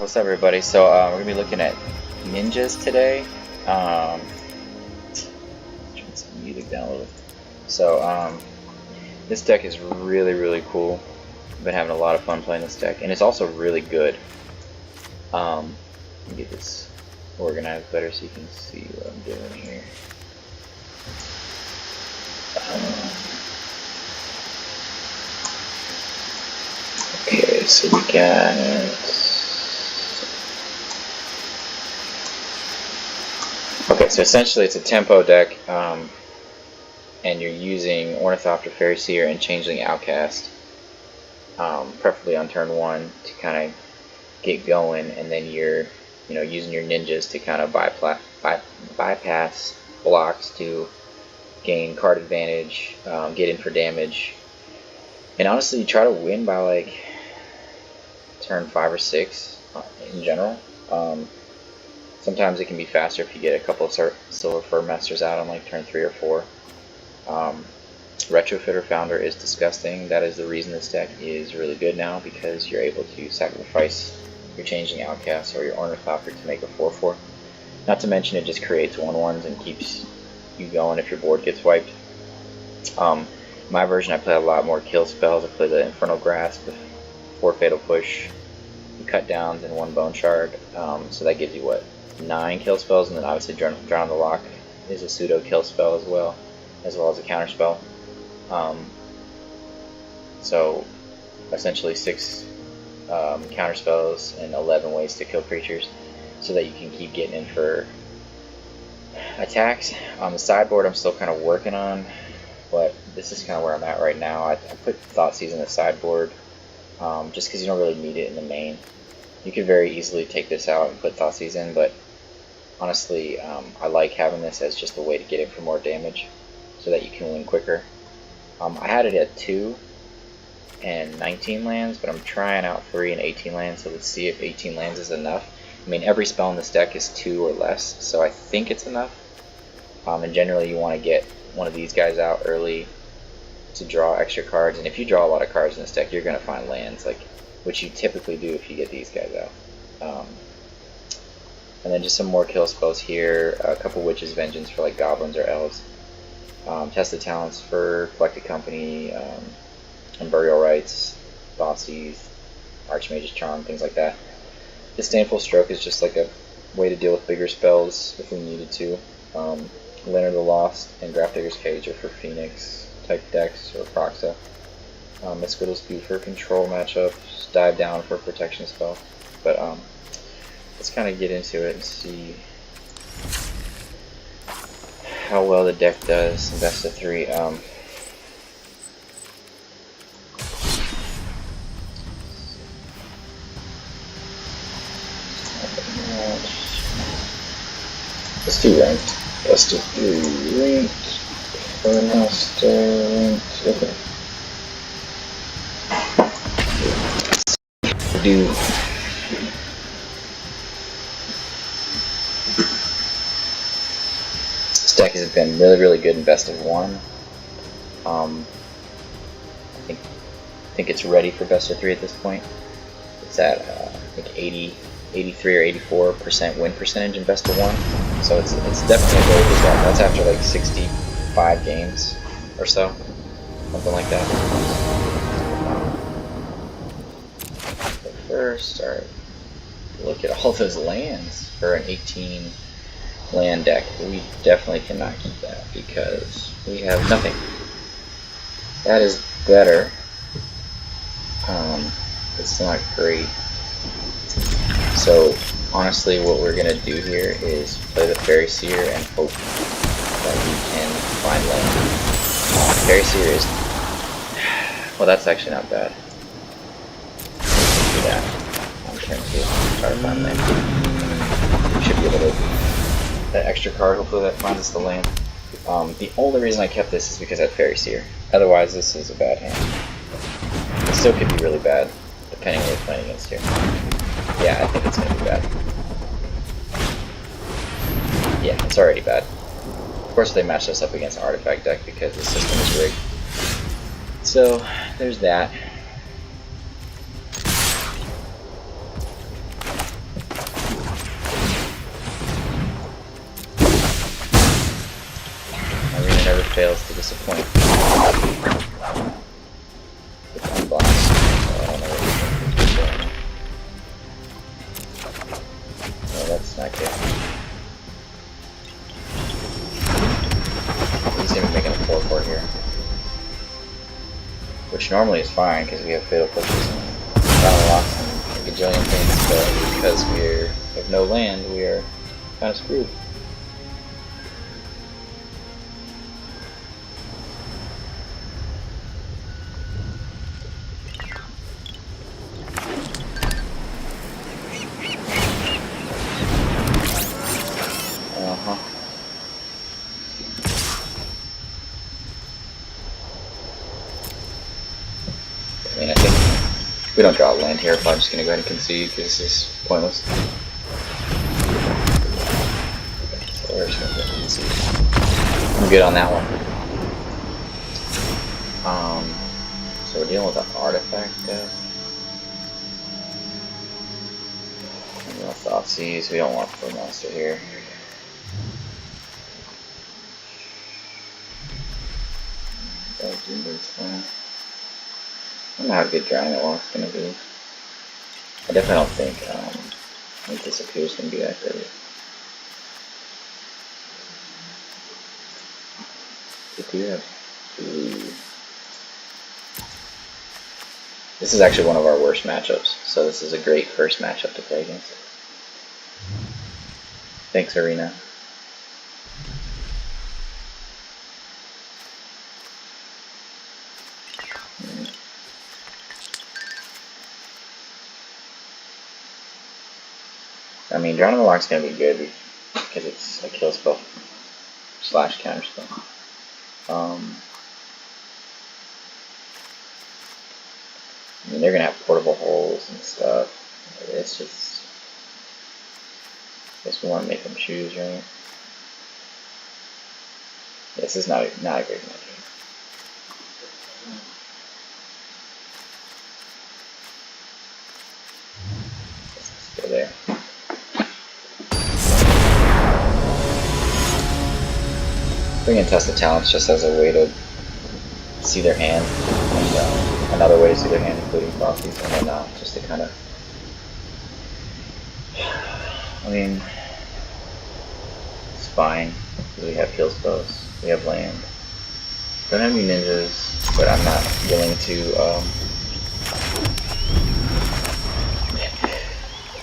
What's up, everybody? So we're gonna be looking at NinJaZ today. Turn some music down a little bit. So this deck is really cool. I've been having a lot of fun playing this deck, and it's also really good. Let me get this organized better so you can see what I'm doing here. Okay, so we got. Okay, so essentially it's a tempo deck, and you're using Ornithopter, Faerie Seer, and Changeling Outcast, preferably on turn 1 to kind of get going, and then you're using your NinJaZ to kind of bypass blocks to gain card advantage, get in for damage, and honestly you try to win by like turn 5 or 6 in general. Sometimes it can be faster if you get a couple of Silver Fur Masters out on like turn 3 or 4. Retrofitter Foundry is disgusting. That is the reason this deck is really good now, because you're able to sacrifice your Changeling Outcast or your Ornithopter to make a 4/4. Not to mention it just creates 1/1s and keeps you going if your board gets wiped. My version, I play a lot more kill spells. I play the Infernal Grasp with 4 Fatal Push, cut downs, and 1 Bone Shard. So that gives you what? 9 kill spells, and then obviously Drown the Loch is a pseudo kill spell as well as a counter spell. So essentially 6 counter spells and 11 ways to kill creatures, so that you can keep getting in for attacks. On the sideboard, I'm still kind of working on, but this is kind of where I'm at right now. I put Thoughtseize in the sideboard just because you don't really need it in the main. You could very easily take this out and put Thoughtseize in, but honestly, I like having this as just a way to get in for more damage so that you can win quicker. I had it at 2 and 19 lands, but I'm trying out 3 and 18 lands, so let's see if 18 lands is enough. I mean, every spell in this deck is 2 or less, so I think it's enough. And generally you want to get one of these guys out early to draw extra cards, and if you draw a lot of cards in this deck, you're going to find lands, like which you typically do if you get these guys out. And then just some more kill spells here, a couple Witch's Vengeance for like goblins or elves, Tested Talents for Collected Company, and Burial Rites, Thoughtseize, Archmage's Charm, things like that. Disdainful Stroke is just like a way to deal with bigger spells if we needed to. Lantern of the Lost and Grafdigger's Cage are for Phoenix type decks or Proxa. Mystical Dispute for control matchups, Dive Down for a protection spell. But let's kind of get into it and see how well the deck does in best of 3. Let's do ranked. Best of 3 ranked. For master ranked. Okay. Do this deck has been really good in best of 1. I think it's ready for best of 3 at this point. It's at I think 83 or 84% win percentage in best of 1, so it's definitely a very good deck. That's after like 65 games or so, something like that. First, start look at all those lands for an 18 land deck. We definitely cannot keep that because we have nothing. That is better. It's not great. So honestly, what we're gonna do here is play the Faerie Seer and hope that we can find land. Faerie Seer is, well, that's actually not bad. That on turn 2, try to find land. We should be able to that extra card, hopefully that finds us the land. The only reason I kept this is because I had Faerie Seer. Otherwise this is a bad hand. It still could be really bad, depending on what we're playing against here. Yeah, I think it's gonna be bad. Yeah, it's already bad. Of course they matched us up against an artifact deck because the system is rigged. So there's that. normally is fine because we have fatal pushes and battle locks and a gajillion things, but because we have no land, we are kind of screwed. I mean, I think if we don't draw land here, I'm probably just going to go ahead and concede because this is pointless. So we're just going to go ahead and concede. I'm good on that one. So we're dealing with an artifact though. We want Thoughtseize, we don't want the monster here. Dimir's fine. I don't know how good drawing that Loch's gonna be. I definitely don't think Disappear's gonna be that great. We do have blue. This is actually one of our worst matchups, so this is a great first matchup to play against. Thanks, Arena. I mean, drawing the Loch's gonna be good because it's a kill spell / counter spell. I mean, they're gonna have portable holes and stuff. It's just, I guess we want to make them choose, right? This is not a great matchup. Let's go there. Bring in Test of Talents just as a way to see their hand, and another way to see their hand, including Thoughtseize, and then just to kind of, I mean, it's fine. We have kill spells, we have land. Don't have any NinJaZ, but I'm not willing to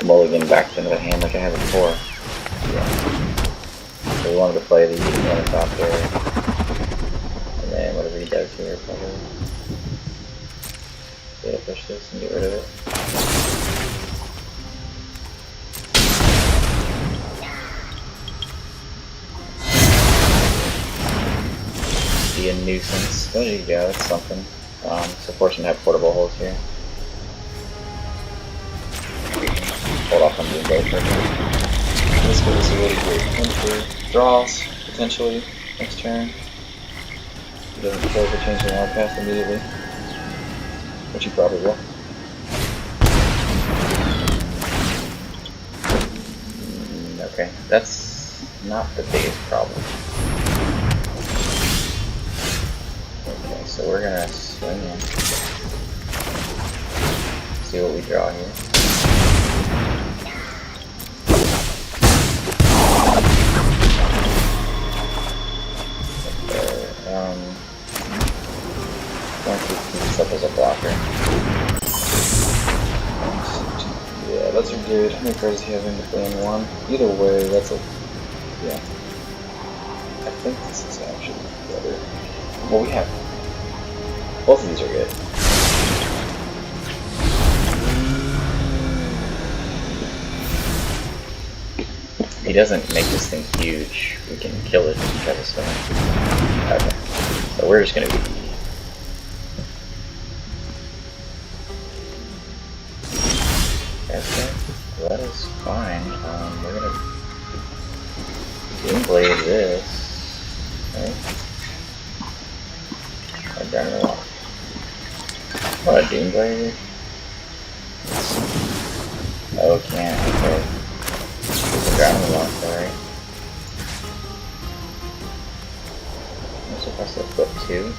mulligan back into the hand like I had before. Yeah. So we wanted to play the Ornithopter, and then whatever he does here, probably data push this and get rid of it. Be a nuisance. There you go, that's something. So fortunate to have portable holes here. Hold off on doing both for a minute. This gives us a really great hint for draws, potentially, next turn. He doesn't play for Changeling Outcast immediately, which he probably will. Okay, that's not the biggest problem. Okay, so we're gonna swing in. See what we draw here. Going to keep this up as a blocker. Yeah, that's a good. How many cards do you have in to play in one? Either way, that's a. Yeah. I think this is actually better. Well, we have. Both of these are good. If he doesn't make this thing huge, we can kill it because of something. Okay. So we're just gonna be. That is fine. We're gonna Doomblade this, right? I've done it a lot. What a Doomblade? Oh, can't. Okay. It's a ground lock, alright. I'm supposed to flip 2.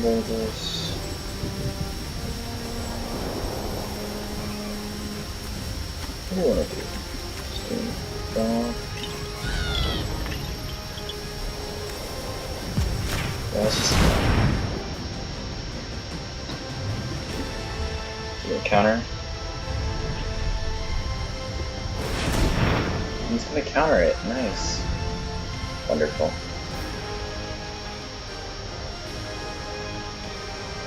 This. What do I want to do? Just do that. Let's just do a counter. He's gonna counter it. Nice. Wonderful.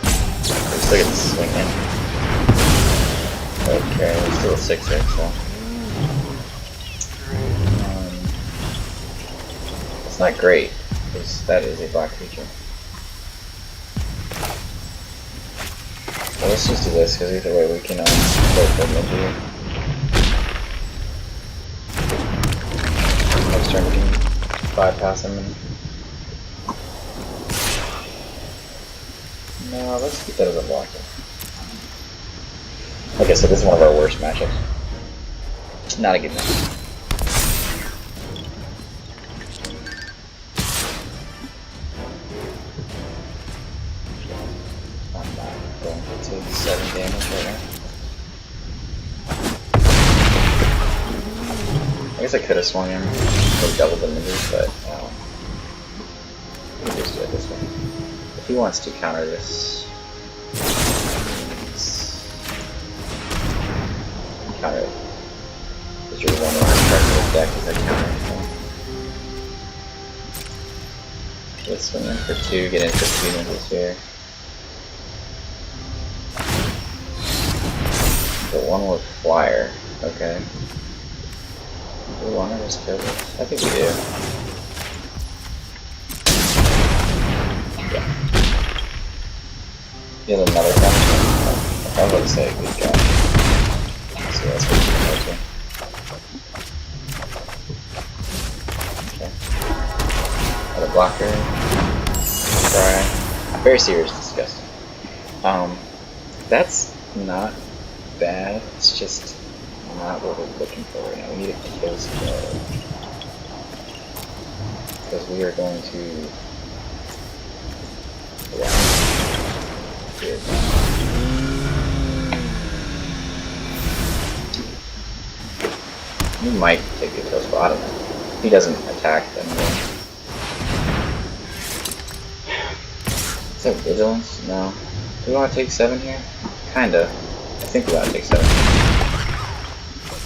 Let's look at the swing in. Okay, we're still a 6-6, so. It's not great, because that is a black creature. Well, let's just do this, because either way we can go for NinJaZ. Next turn we can bypass him. No, let's keep that as a blocker. Okay, so this is one of our worst matchups. Not a good match. I'm not going to take 7 damage right now. I guess I could have swung him for double the numbers, but we'll just do it this way. If he wants to counter this, counter it. Because you're the one around starting with deck as I counter it. Let's swing in for 2, get in for 2 ninjas here. The one with flyer, okay. Do we want to just kill this? I think we do. Yeah. He has another counter. I would say good guy. So that's what we're going to do. Okay. Got a blocker. Try. Faerie Seer is disgusting. That's not bad. It's just not what we're looking for right now. We need a kill spell. Because we are going to. Yeah. Here. He might take the kill spell, I don't know. He doesn't attack them. Is that vigilance? No. Do we want to take 7 here? Kinda. I think we want to take 7.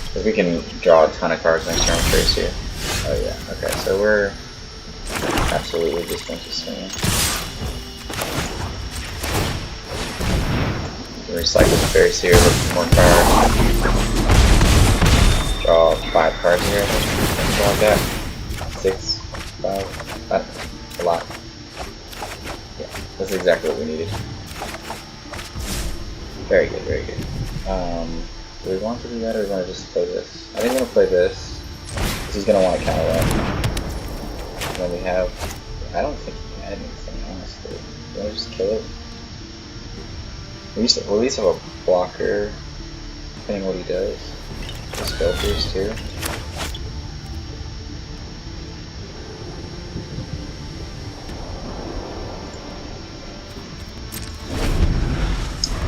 Because we can draw a ton of cards next turn with Faerie Seer. Oh yeah, okay, so we're absolutely just going to swing in. Recycle the Faerie Seer, look for more cards. Draw 5 cards here, something like that. 6, 5, a lot. Yeah, that's exactly what we needed. Very good, very good. Do we want to do that or do we want to just play this? I think we're going to play this, because he's going to want to counter that. And then we have, I don't think he had anything, honestly. Do you want to just kill it? We'll at least have a blocker, depending on what he does. The spell pierce too.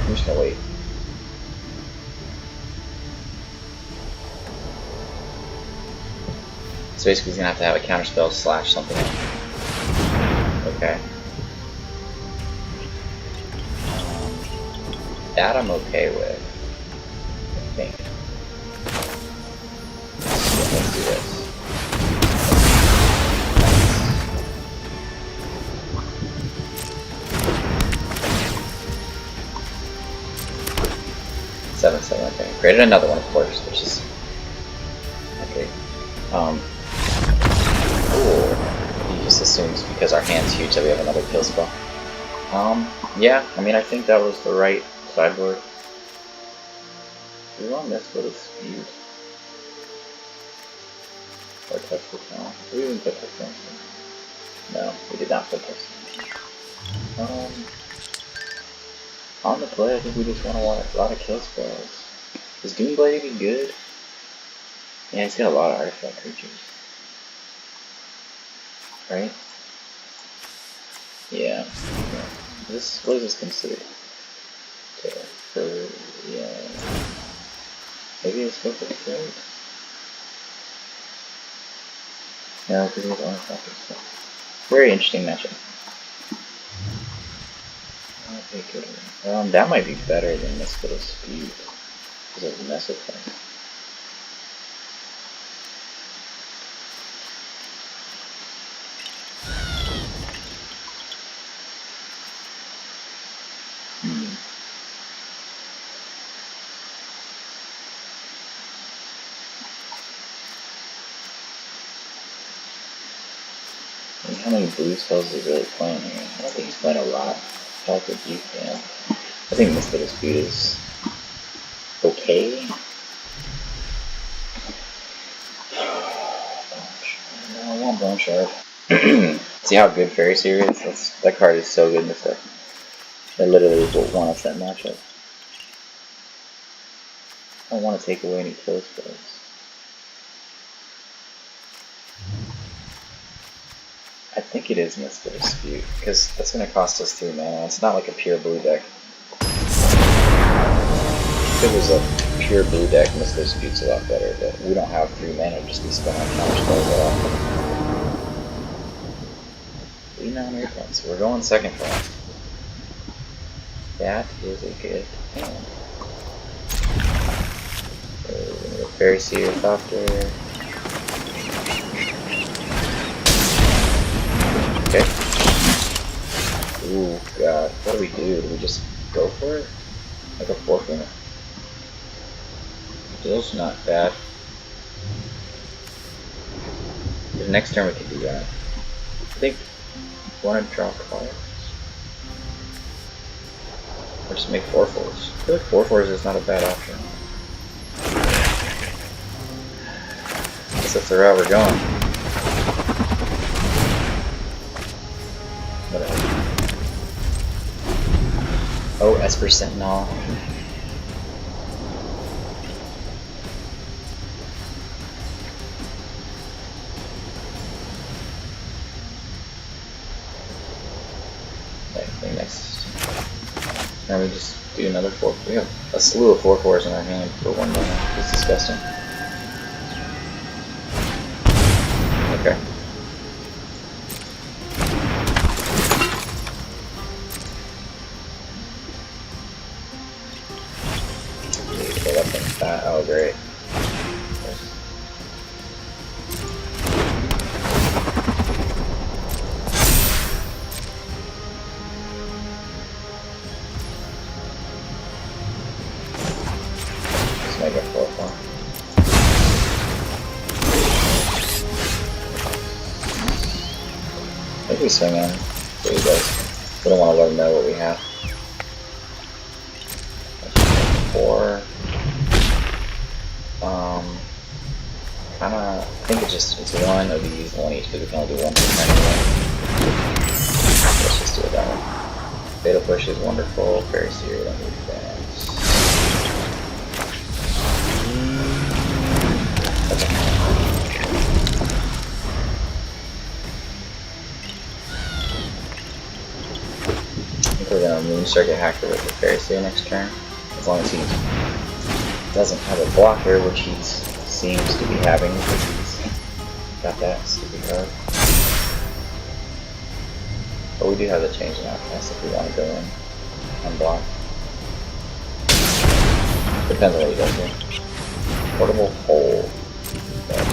I'm just gonna wait. So basically he's gonna have to have a counterspell slash something. Okay. That I'm okay with, I think. Let's do this. 7/7, okay. Created another one, of course, which is okay. Ooh, he just assumes because our hand's huge that we have another kill spell. Yeah, I mean, I think that was the right sideboard. Do we want this with a speed? Or touch this now? Did we even put touch this? No, we did not put touch this. On the play, I think we just want a lot of kill spells. Is Doomblade even good? Yeah, he's got a lot of artifact creatures. Right? Yeah. What is this considered? Yeah. Maybe this Hope of Ghirapur? No, because he has Ornithopter. Very interesting matchup. That might be better than this little speed because of the mess with things. How many blue spells is he really playing here? I don't think he's playing a lot. Talk with you, yeah. I think this little speed is okay. No, I want Bone Shard. See how good Faerie Seer is? That card is so good in this deck. I literally don't want to set matchup. I don't want to take away any close spells. I think it is Mist of Dispute, because that's going to cost us 3 mana. It's not like a pure blue deck. If it was a pure blue deck, Mist of Dispute's a lot better, but we don't have 3 mana to just be spending on counter spells at all. 3 mana refunds, so we're going second class. That is a good hand. So we're going to go Faerie Seer, Doctor. Okay. Ooh, God. What do we do? Do we just go for it? Like a forfeit? Deal's not bad. The next turn we can do that. I think we want to draw cards. Or just make 4/4s. I feel like 4/4s is not a bad option. I guess that's the route we're going. Oh, Esper Sentinel. Okay, next. Now we just do another 4. We have a slew of 4/4s in our hand for 1 mana. It's disgusting. Okay. Oh, great. Let's make a 4/4. I think we swing in. So he does. We don't want to let him know what we have. 4. I think it's 1 of these, 1 each, because we can only do 1 per turn anyway. Let's just do it that way. Fatal Push is wonderful. Faerie Seer, don't need advance. Okay. I think we're gonna Moon Circuit Hacker with the Faerie Seer next turn, as long as he doesn't have a blocker, which he seems to be having because he's got that stupid card. But we do have the Changeling Outcast if we want to go in and block. Depends on what he does here. Portable Hole. Yeah,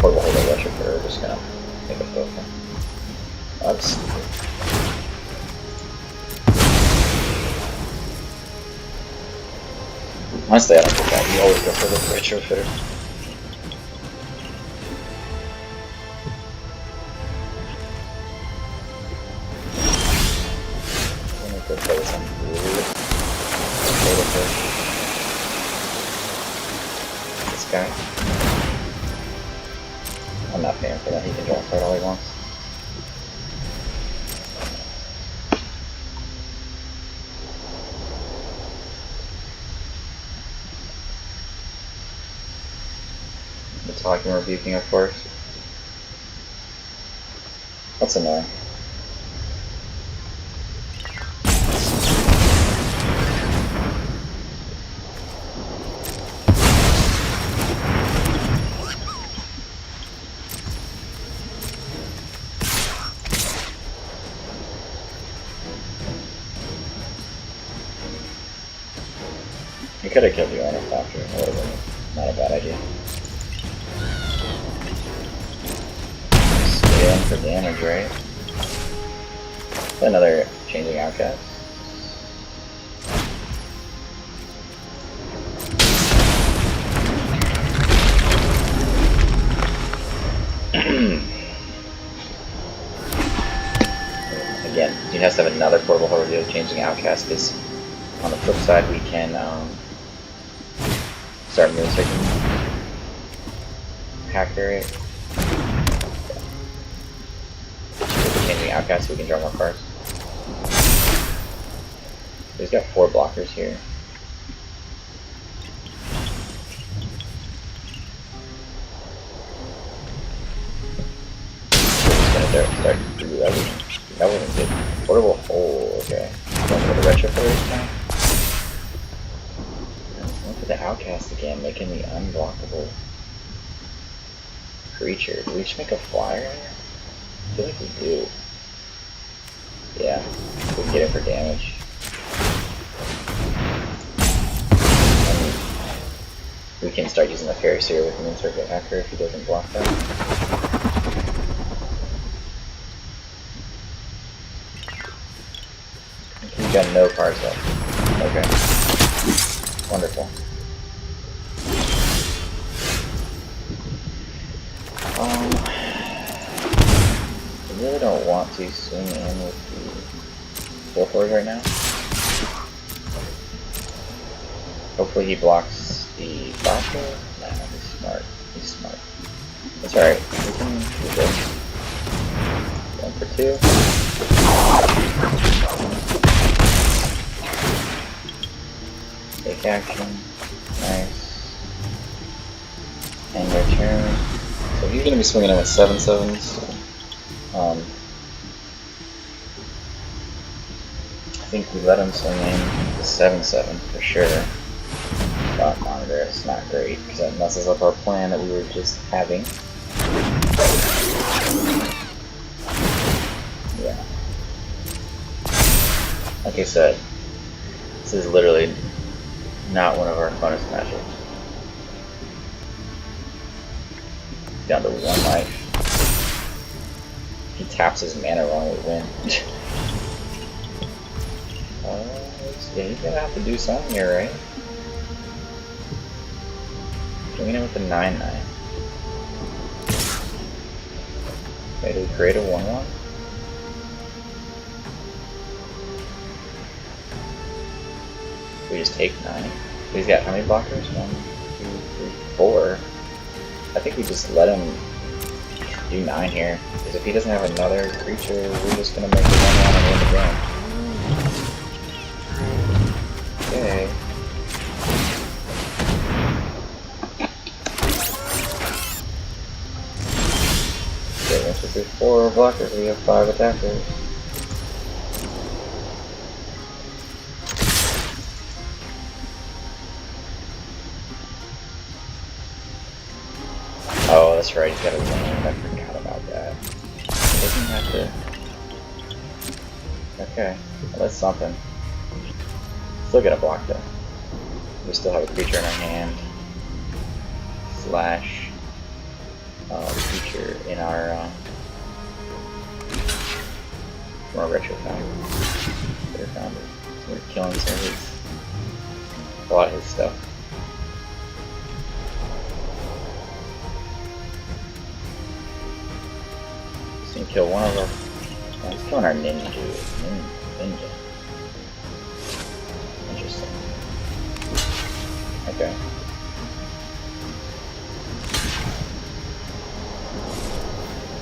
Portable Hole or Retrofitter, we're just gonna make a token. That's stupid. Honestly, I don't think that. You always go for the Retrofitter. I'm gonna go play some blue. This guy. I'm not paying for that. He can draw a card all he wants. Talking rebuking, of course. That's annoying. could have killed the Ornithopter. That would have been not a bad idea. Scaling for damage, right? Another Changeling Outcast. Again, he has to have another portable horror deal Changeling Outcast, because on the flip side we can start moonsearching Hacker it. Changeling Outcast so we can draw more cards. He's got 4 blockers here. He's gonna start through everything. That wasn't good. Portable hole, okay. Going for the Retrofitter now. Look at the Outcast again, making the unblockable creature. Do we just make a flyer? I feel like we do. Yeah, we can get it for damage. We can start using the Faerie Seer with the Moonsearch Hacker if he doesn't block that. We've got no cards left. Okay. Wonderful. I really don't want to swing in with the Bullforge right now. Hopefully he blocks the Basho. Nah, he's smart. He's smart. That's alright. We can do this. 1 for 2. Take action. Nice. End our turn. So he's going to be swinging in with 7/7s. I think we let him swing in with 7/7 for sure. Dot monitor, it's not great because that messes up our plan that we were just having. Yeah. Like I said, this is literally not one of our funnest matchups. Down to 1 life. He taps his mana wrong, we win. Yeah, he's gonna have to do something here, right? Swinging in with the 9/9. Okay, do we create a 1/1? We just take 9. He's got how many blockers? 1, 2, 3, 4. I think we just let him do 9 here, because if he doesn't have another creature, we're just gonna make a 1/1 and win the game. Okay. Okay, once we do 4 blockers, we have 5 attackers. Oh, that's right, he's got a land. I forgot about that. He doesn't have to. Okay, well, that's something. Still get a block though. We still have a creature in our hand. Slash creature in our Retrofitter Foundry. So we're killing some of his, a lot of his stuff. Just gonna kill one of our. Oh, he's killing our ninja dude. Ninja. Interesting. Okay.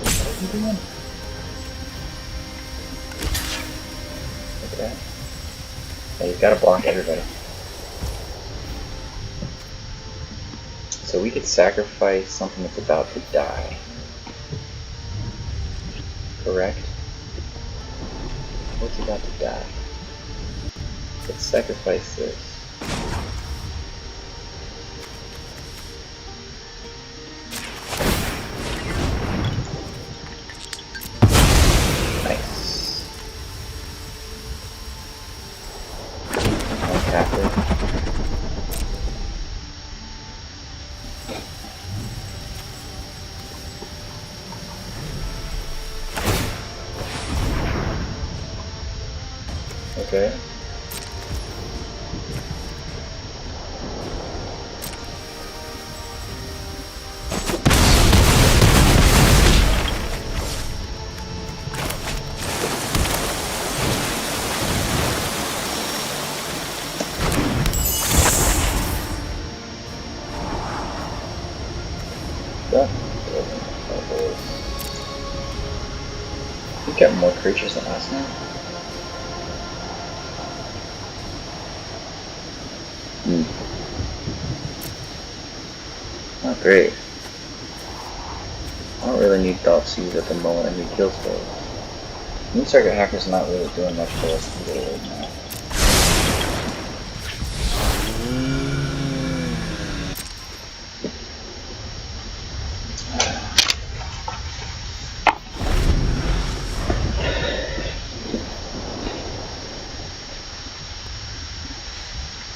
What are you doing? Look at that. Yeah, you've got to block everybody. So we could sacrifice something that's about to die. Correct? What's about to die? Let's sacrifice this. Nice. Untap it. Okay. We got more creatures than last night. Not great. I don't really need Thoughtseize at the moment. I need kill spells. Moon Circuit Hacker's not really doing much for us to get right now.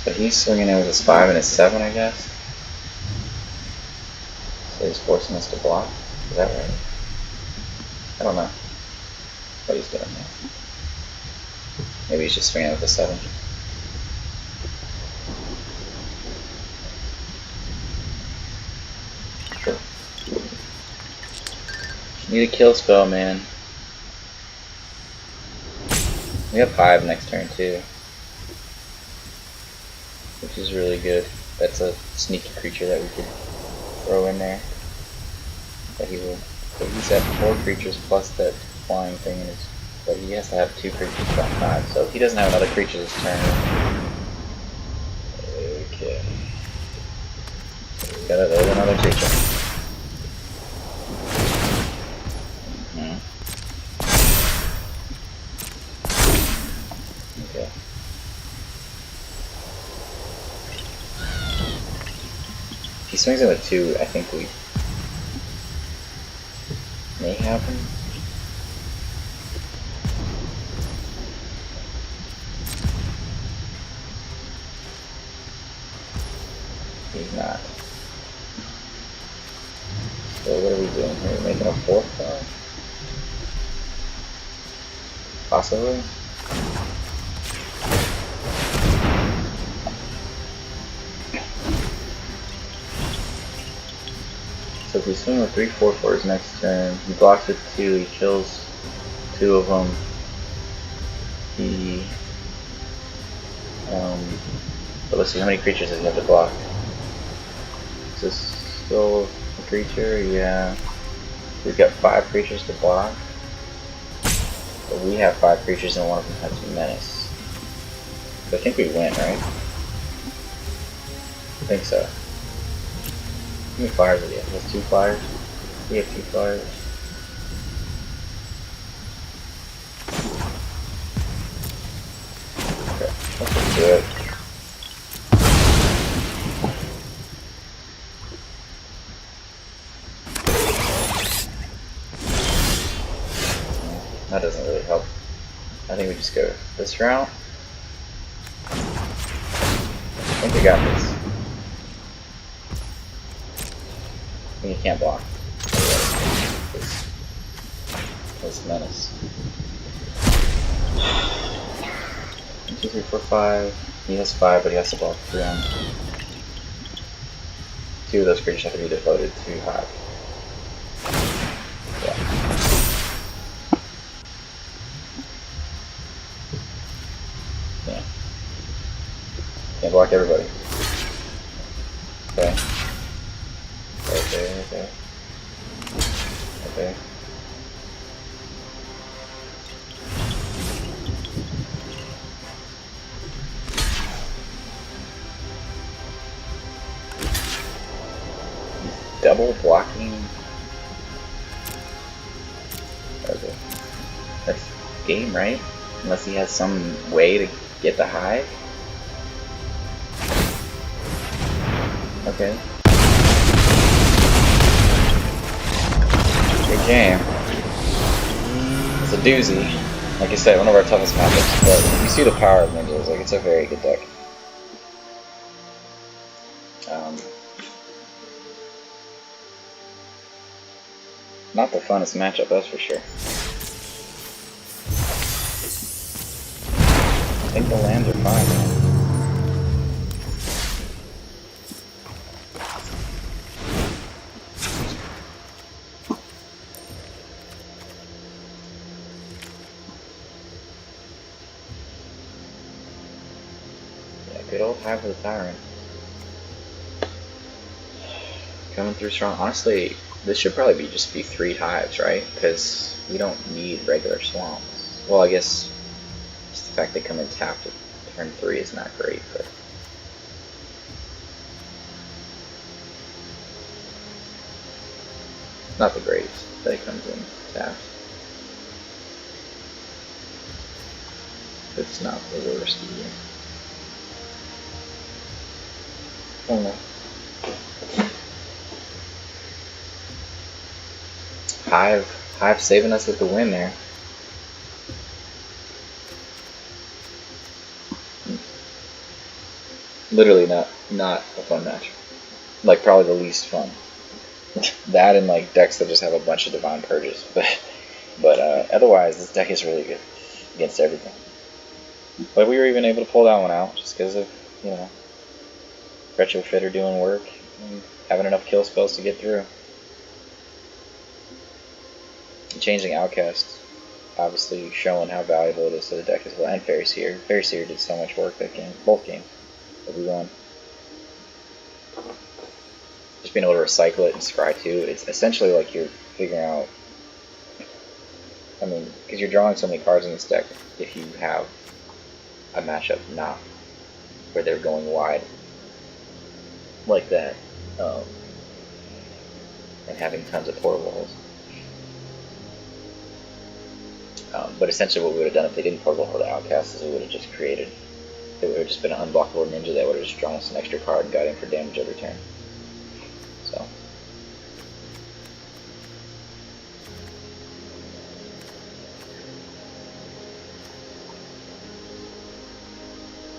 So he's swinging in with his 5 and his 7, I guess. So he's forcing us to block. Is that right? I don't know what he's doing there. Maybe he's just swinging with the 7. Sure. Need a kill spell, man. We have Hive next turn too, which is really good. That's a sneaky creature that we could throw in there. But he will. So he's at 4 creatures plus that flying thing in his. But he has to have 2 creatures by 5. So if he doesn't have another creature this turn. Okay. Gotta load another creature. Okay. If he swings in with 2, I think we may have him. He's not. So what are we doing here? Making a 4th card? Possibly? So if we swing with 3 4/4s next turn, he blocks with 2, he kills 2 of them. He but let's see, how many creatures does he have to block? Is this still a creature? Yeah. He's got 5 creatures to block. But we have 5 creatures and one of them has menace. So I think we win, right? I think so. How many flyers do we have? He has 2 flyers. We have 2 flyers. Okay, let's just do it. That doesn't really help. I think we just go this route. I think we got this. I think you can't block. This menace. 1, 2, 3, 4, 5. He has 5, but he has to block 3 on. 2 of those creatures have to be devoted to Hive. Yeah. Yeah. Can't block everybody. Okay. Okay. Okay. Double blocking. Okay. That's game, right? Unless he has some way to get the Hive. Okay. Good game. It's a doozy. Like I said, one of our toughest matchups, but you see the power of NinJaZ, like it's a very good deck. Not the funnest matchup, that's for sure. think the lands are fine, man. Yeah, good old Hive of the Tyrant. Coming through strong. Honestly, this should probably just be 3 hives, right? Because we don't need regular swamps. Well, I guess just the fact they come in tapped at turn 3 is not great, but not the greatest that it comes in tapped. It's not the worst either. Oh no. Hive saving us with the win there. Literally not a fun match. Like probably the least fun. That and like decks that just have a bunch of Divine Purges. But otherwise this deck is really good against everything. But we were even able to pull that one out just because of, you know, Retrofitter doing work and having enough kill spells to get through. And Changeling Outcast obviously showing how valuable it is to the deck as well, and Faerie Seer. Faerie Seer did so much work that game, both games that we won. Just being able to recycle it and scry too, it's essentially like you're figuring out, I mean, because you're drawing so many cards in this deck, if you have a matchup not where they're going wide like that, and having tons of portable holes. But essentially what we would have done if they didn't portable hole the Outcast is we would have just created, it would have just been an unblockable ninja that would have just drawn us an extra card and got in for damage every turn. So.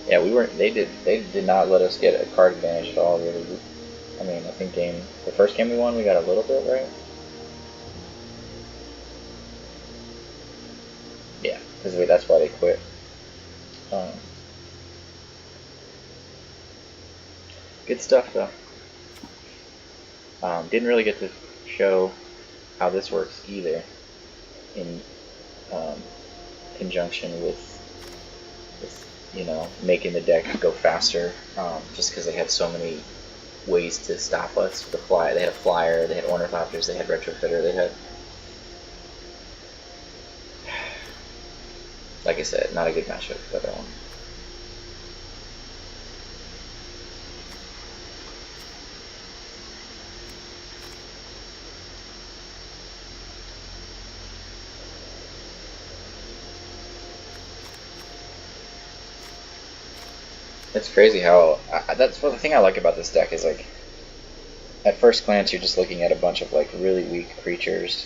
Yeah, we weren't. They did not let us get a card advantage at all. Really. I mean, I think the first game we won, we got a little bit right. Yeah, because that's why they quit. Good stuff though. Didn't really get to show how this works either in conjunction with you know, making the deck go faster, just because they had so many ways to stop us. The fly, they had a flyer, they had Ornithopters, they had Retrofitter, they had, like I said, not a good matchup for that one. It's crazy how that's the thing I like about this deck is like at first glance you're just looking at a bunch of like really weak creatures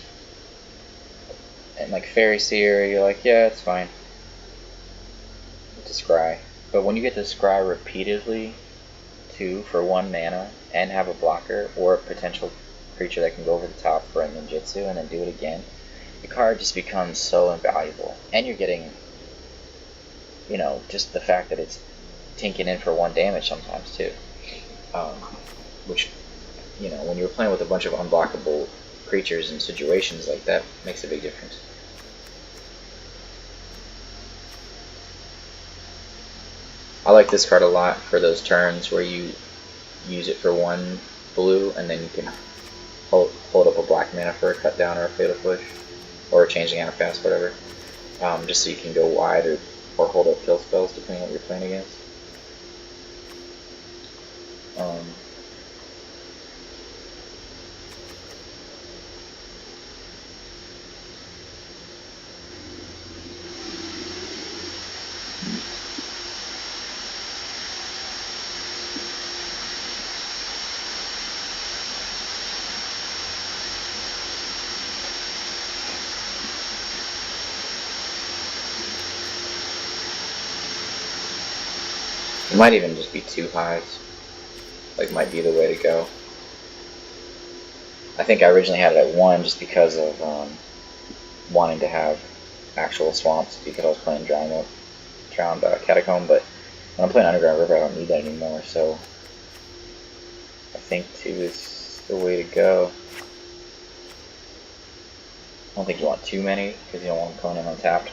and like Faerie Seer you're like, yeah, it's fine to scry, but when you get to scry repeatedly too for 1 mana and have a blocker or a potential creature that can go over the top for a ninjutsu and then do it again, the card just becomes so invaluable, and you're getting, you know, just the fact that it's tinking in for 1 damage sometimes too, which, you know, when you're playing with a bunch of unblockable creatures in situations like that, makes a big difference. I like this card a lot for those turns where you use it for 1 blue and then you can hold up a black mana for a cut down or a fatal push or a Changeling Outcast, whatever, just so you can go wide or hold up kill spells depending on what you're playing against. It might even just be 2 hives. Like, might be the way to go. I think I originally had it at 1 just because of wanting to have actual swamps because I was playing drying up. Drowned Catacomb, but when I'm playing Underground River, I don't need that anymore, so I think 2 is the way to go. I don't think you want too many, because you don't want them coming in untapped.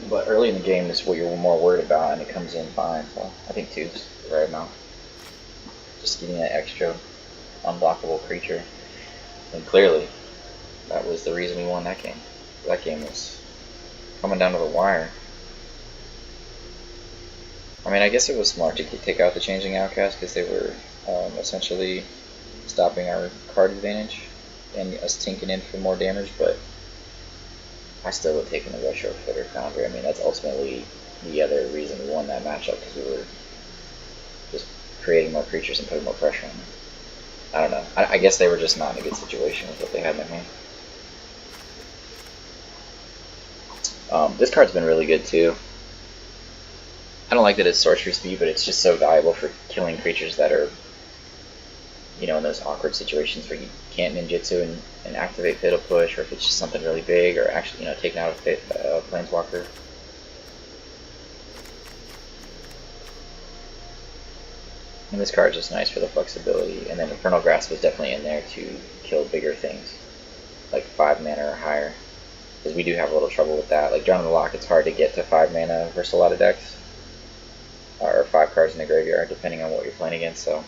But early in the game is what you're more worried about, and it comes in fine, so I think 2 is the right amount. Just getting that extra unblockable creature. And clearly, that was the reason we won that game. That game was coming down to the wire. I mean, I guess it was smart to take out the Changeling Outcast because they were essentially stopping our card advantage and us tinking in for more damage, but I still would take in the Retrofitter Foundry. I mean, that's ultimately the other reason we won that matchup, because we were just creating more creatures and putting more pressure on them. I don't know. I guess they were just not in a good situation with what they had in their hand. This card's been really good too. I don't like that it's sorcery speed, but it's just so valuable for killing creatures that are, you know, in those awkward situations where you can't ninjutsu and activate Fatal Push, or if it's just something really big, or actually, you know, taking out a Planeswalker. And this card's just nice for the flexibility. And then Infernal Grasp was definitely in there to kill bigger things, like 5 mana or higher, because we do have a little trouble with that. Like Drowning the Loch, it's hard to get to 5 mana versus a lot of decks, or 5 cards in the graveyard, depending on what you're playing against. So,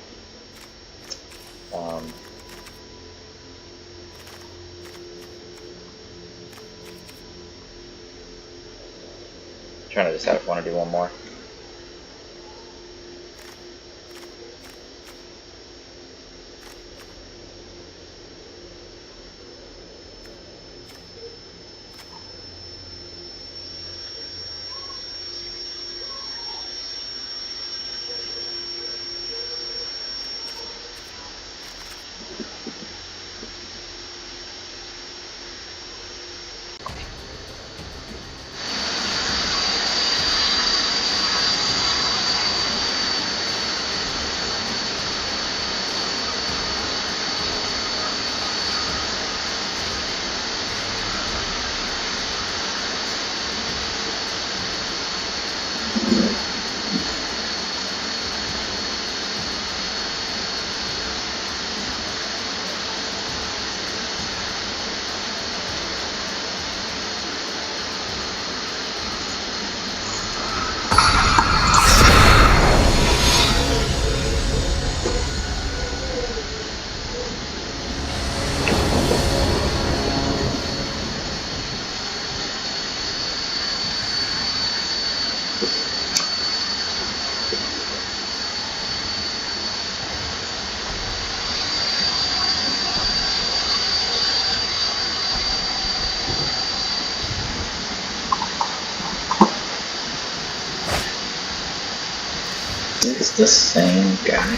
trying to decide if I want to do one more. It's the same guy.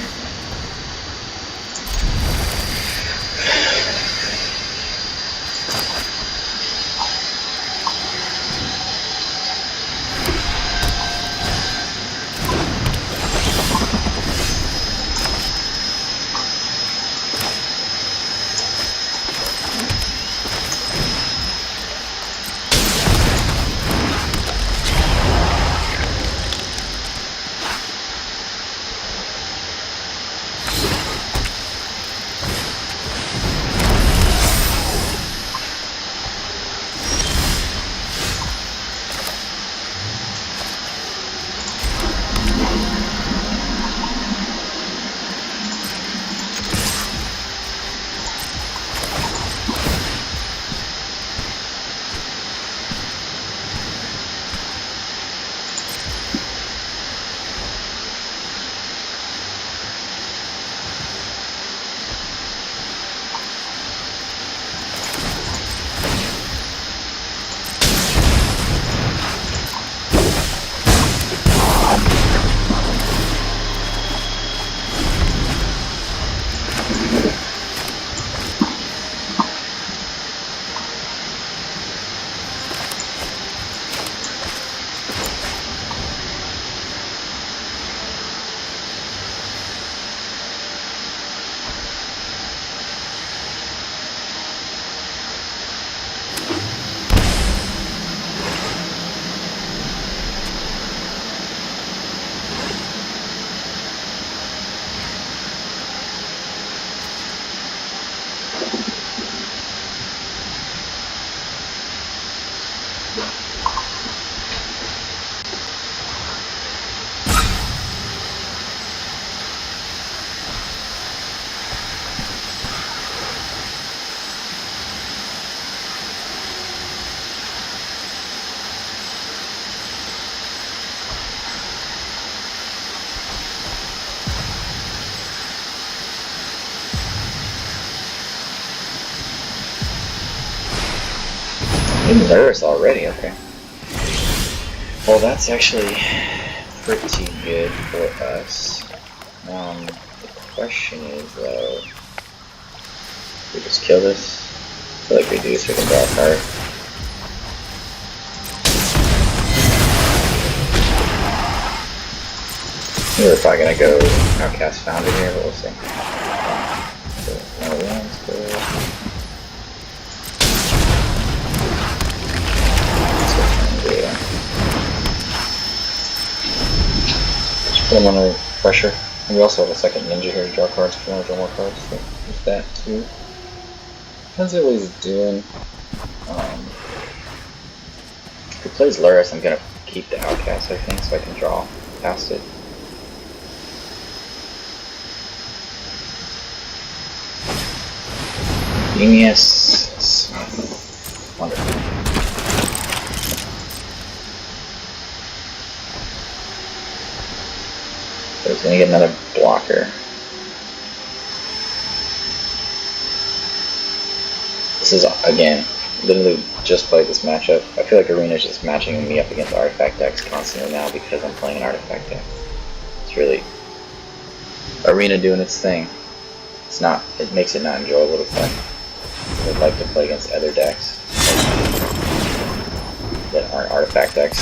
I'm nervous already, okay. Well, that's actually pretty good for us. The question is, though, we just kill this? I feel like we do, so we can draw a card. We were probably gonna go Outcast Foundry here, but we'll see. So, no lands, good. Just put him under pressure. And we also have a second ninja here to draw cards if you want to draw more cards, so use that too. Depends on what he's doing. If he plays Luris, I'm gonna keep the Outcast, I think, so I can draw past it. Ingenious. Wonderful. So he's gonna get another blocker. This is, again, literally just played this matchup. I feel like Arena's just matching me up against artifact decks constantly now because I'm playing an artifact deck. It's really Arena doing its thing. It's not. It makes it not enjoyable to play. I'd like to play against other decks that aren't artifact decks,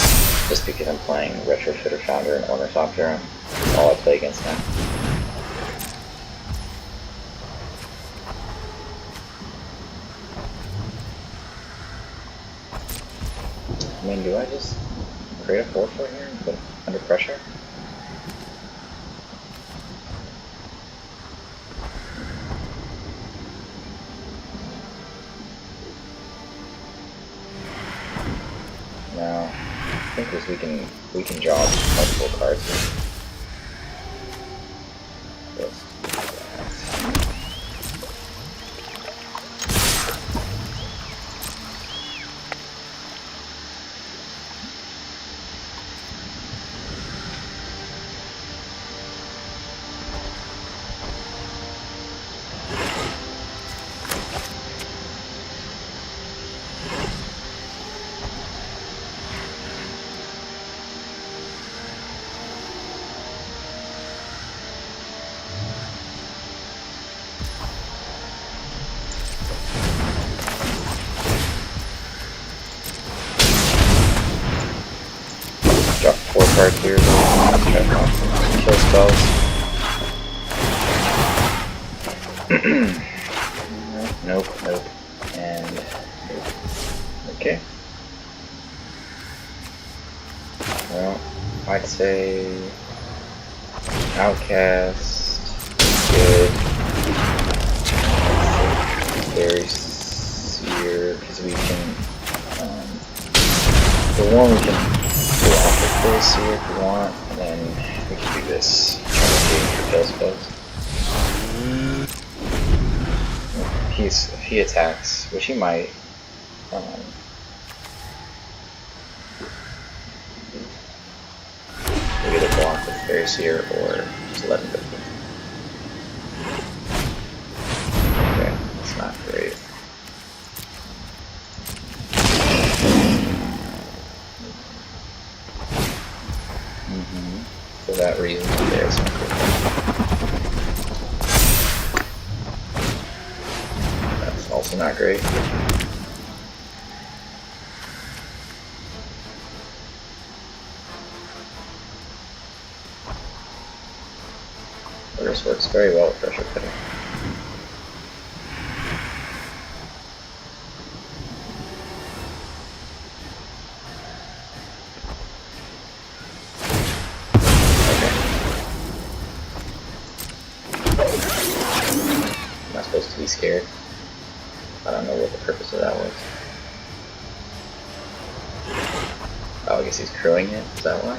just because I'm playing Retrofitter Foundry and Ornithopter. That's all I play against now. I mean, do I just create a 4/4 here and put it under pressure? No, I think we can draw multiple cards here. Drop 4 cards here, kill spells. Nope, and nope. Okay. Well, I'd say Outcast, good. Faerie Seer, because we can, for one, we can go off the Faerie Seer if we want, and then we can do this. For kill spells. If he attacks, which he might, we either block with Faerie Seer or just let him go. Okay, that's not great. For that reason, there's some cool. That's also not great. This works very well with pressure cutting. Am I supposed to be scared? I don't know what the purpose of that was. Oh, I guess he's crewing it, is that why?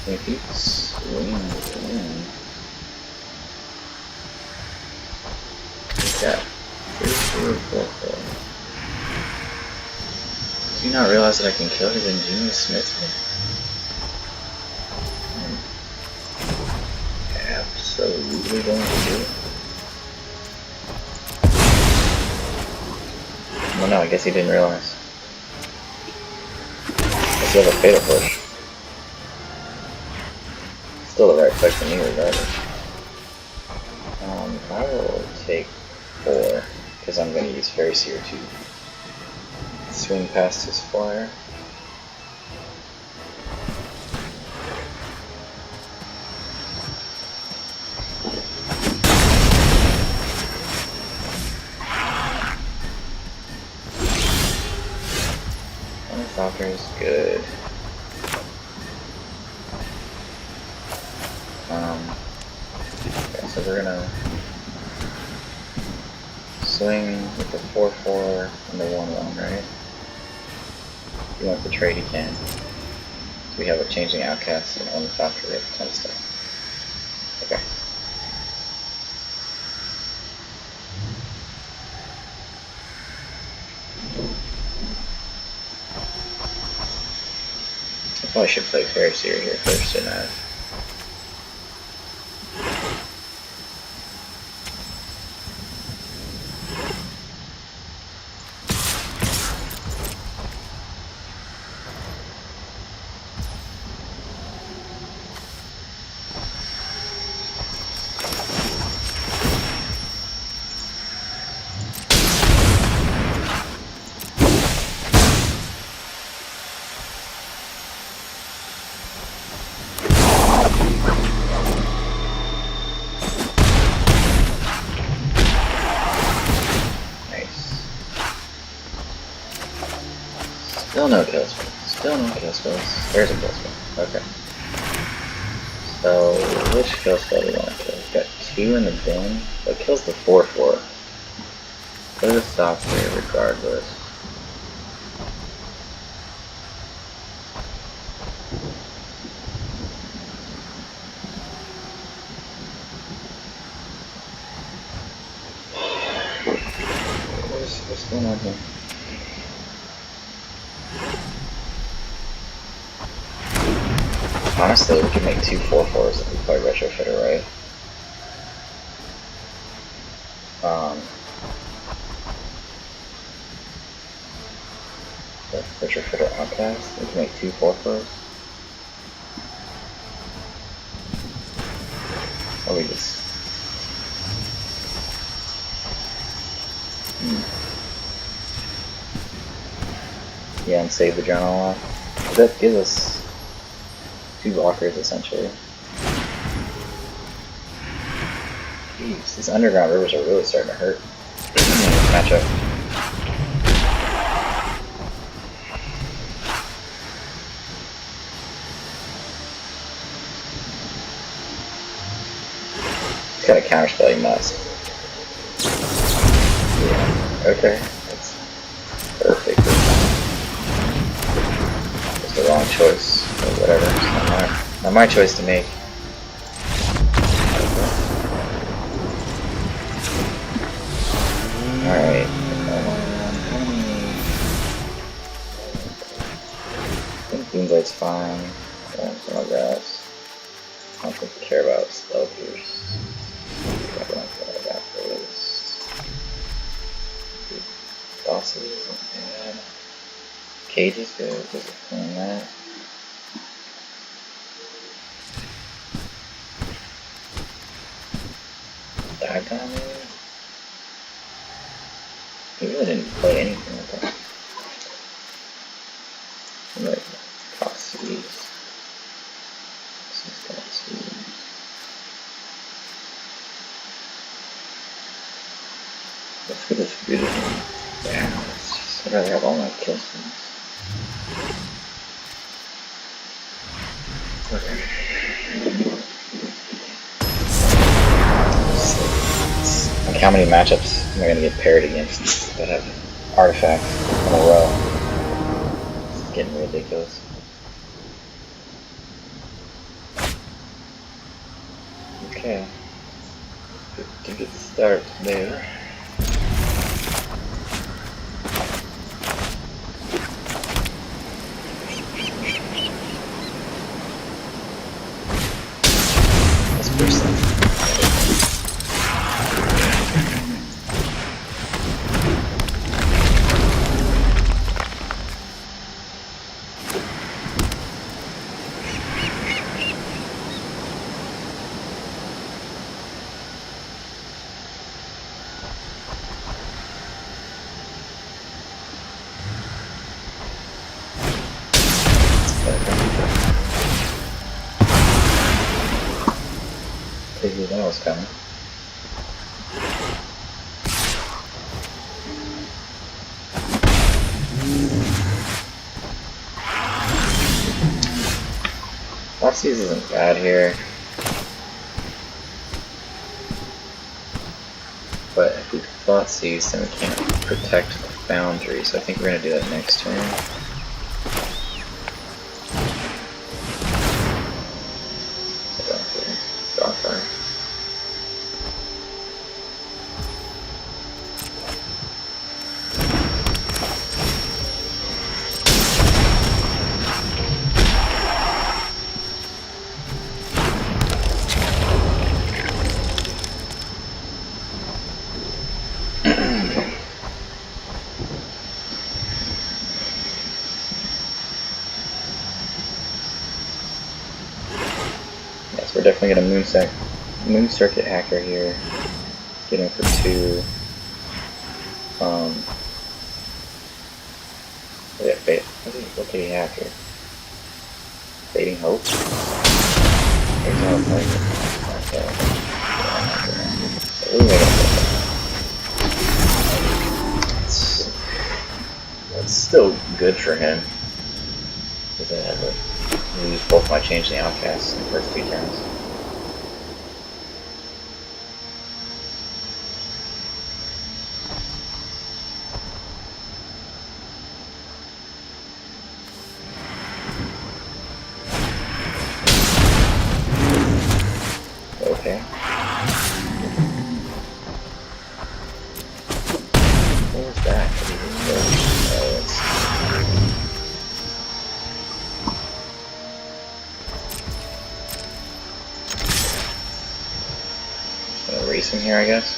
If you swing, yeah. 3-4-4. Do you not realize that I can kill his Ingenious Smith? I'm absolutely going to do it. Well, no, I guess he didn't realize. Guess he has a Fatal Push. Still the right play for me regardless. I will take 4, because I'm going to use Faerie Seer to swing past his flyer. Ornithopter is good. Okay, so we're gonna swing with the 4-4 and the 1-1, right? If you want the trade, you can. So we have a Changeling Outcast and Ornithopter, we have a ton of stuff. Okay. I probably should play Faerie Seer here first, shouldn't I? Still no kill spell. Still no kill spells. There's a kill spell. Okay. So, which kill spell do we want to kill? We've got 2 in the bin. What kills the 4-4? Go to the software regardless. What's going on here? Honestly, we could make 2 4-4s if we play Retrofitter, right? Retrofitter Outcast, we can make 2 4-4s. Or we just... Yeah, and save the journal off. That gives us 2 blockers, essentially. Jeez, these underground rivers are really starting to hurt in this matchup. He's got a counterspell, he must. Yeah, okay, that's perfect. It's the wrong choice, or whatever. It's not my choice to make. Alright. I think Boomblades fine. Infernal Grasp. I don't think we care about Spell Pierce. I don't care about this. Thoughtseize isn't bad. Cage is good, because it's playing that. Dive down there. He really didn't play anything with that. Like, Thoughtseize. Let's get this beautiful. Damn, I'd rather have all my kills from this. Okay. Like, how many matchups am I going to get paired against that have artifacts in a row? It's getting ridiculous. Okay. Good start there. This person. Figured that was coming. Thoughtseize isn't bad here, but if we Thoughtseize, then we can't protect the Foundry, so I think we're going to do that next turn. We're definitely going to Moon Circuit Hacker here. Get him for 2. Yeah, what can he hack here? Fading Hope? There's no target. Okay. That's still good for him. Because I had to lose both my Changeling Outcasts in the first 2 turns. Okay. What was that? Gonna race him here, I guess.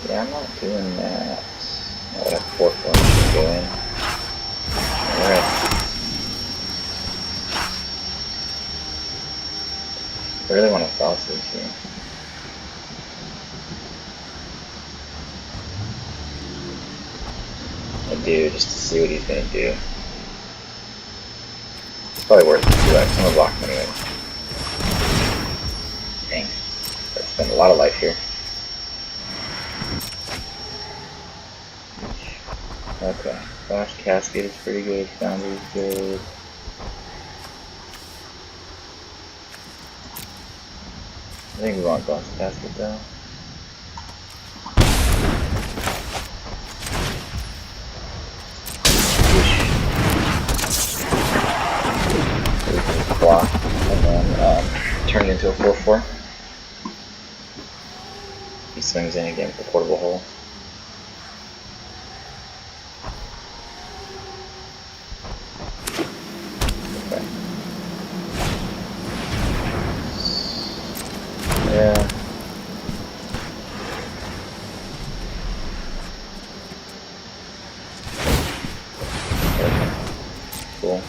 Yeah, I'm not doing that. Now that I have 4 points to go in. Alright. I really want to Thoughtseize here. I do, just to see what he's gonna do. It's probably worth it to do. I'm gonna block him anyway. Dang. I've spent a lot of life here. Okay. Flash Cascade is pretty good. Foundry is good. I think we want Glass Casket though. Block and then turn it into a 4/4. He swings in again with the portable hole. Okay. Yeah. Okay. Cool.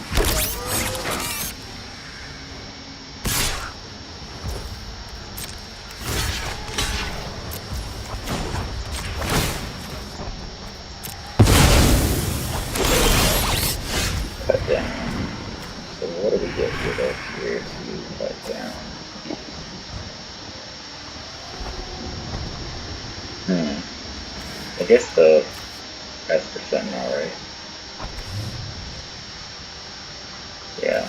Cut down. So what do we get rid of here to cut down? I guess the Esper Sentinel, right? Yeah.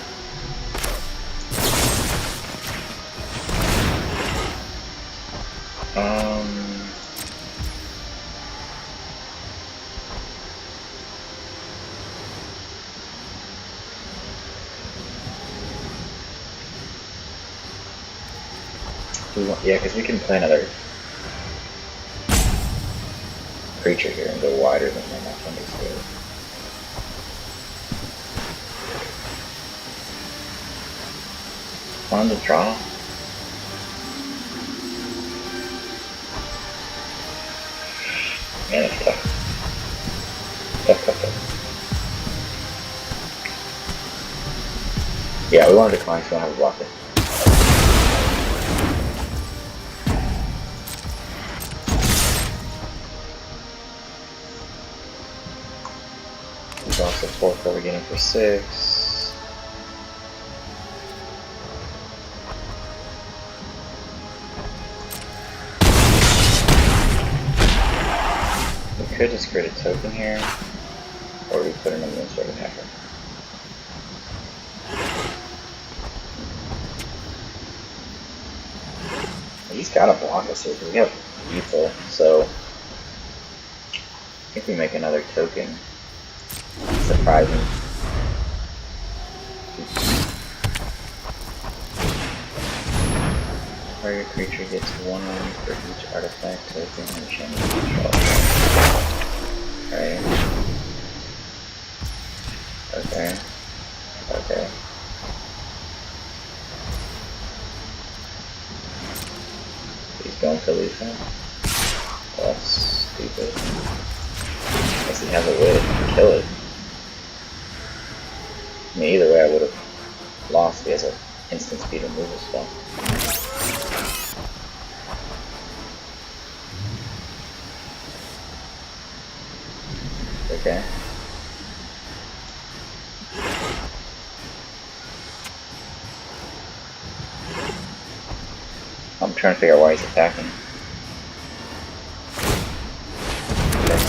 Yeah, because we can play another creature here and go wider than that. That can be scary. Fun to draw. Man, it's tough. Tough. Yeah, we want to decline, so we don't have a blocker. There's also 4 we're getting for 6. We could just create a token here, or we put in a Moonsword attacker. He's got to block us here because we have lethal, so I think we make another token. Surprising. Target creature gets 1 for each artifact token and change control. Okay. He's going to lethal. That's stupid. Guess he has a way to kill it. I mean, either way I would have lost. He has an instant speed removal spell. Okay. I'm trying to figure out why he's attacking. Okay.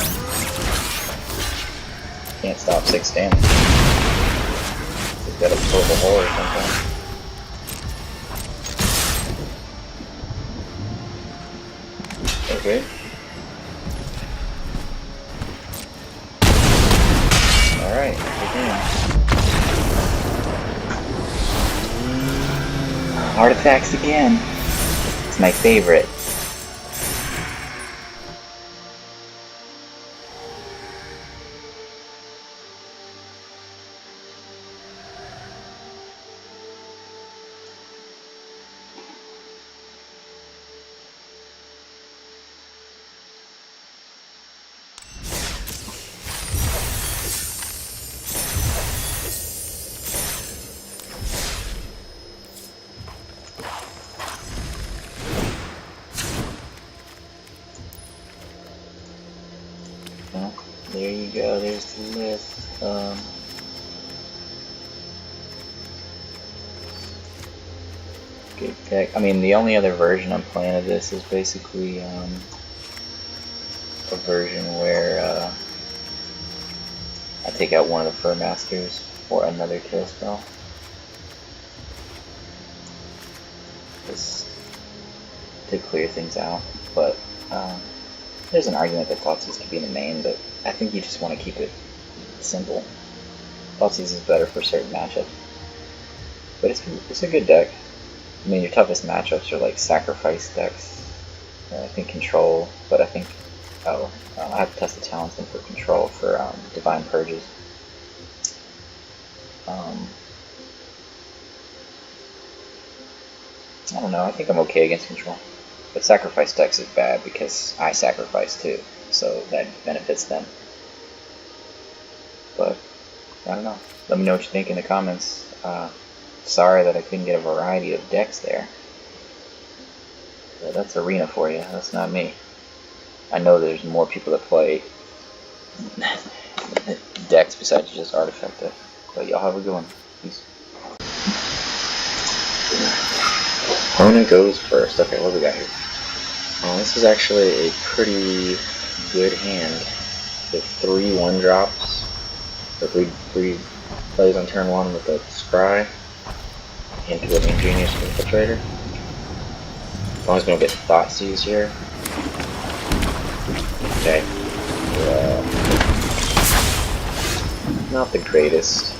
Can't stop 6 damage. He's got a purple hole or something. Okay. Alright, again. Artifacts again. It's my favorite. There you go, there's the list. Good deck. I mean, the only other version I'm playing of this is basically a version where I take out one of the Fur Masters for another kill spell. Just to clear things out, but there's an argument that Thoughtseize could be in the main, but I think you just want to keep it simple. Thoughtseize is better for certain matchups, but it's a good deck. I mean, your toughest matchups are like sacrifice decks. I think control, but I think I have to test the talents in for control for Divine Purges. I don't know. I think I'm okay against control. But sacrifice decks is bad because I sacrifice too, so that benefits them. But I don't know. Let me know what you think in the comments. Sorry that I couldn't get a variety of decks there. But that's Arena for you. That's not me. I know there's more people that play decks besides just artifact decks. But y'all have a good one. Peace. Opponent goes first. Okay, what do we got here? This is actually a pretty good hand. The 3 1-drops. The 3 plays on turn 1 with a Scry into an Ingenious Infiltrator. As long as we don't get Thoughtseize here. Okay. Not the greatest.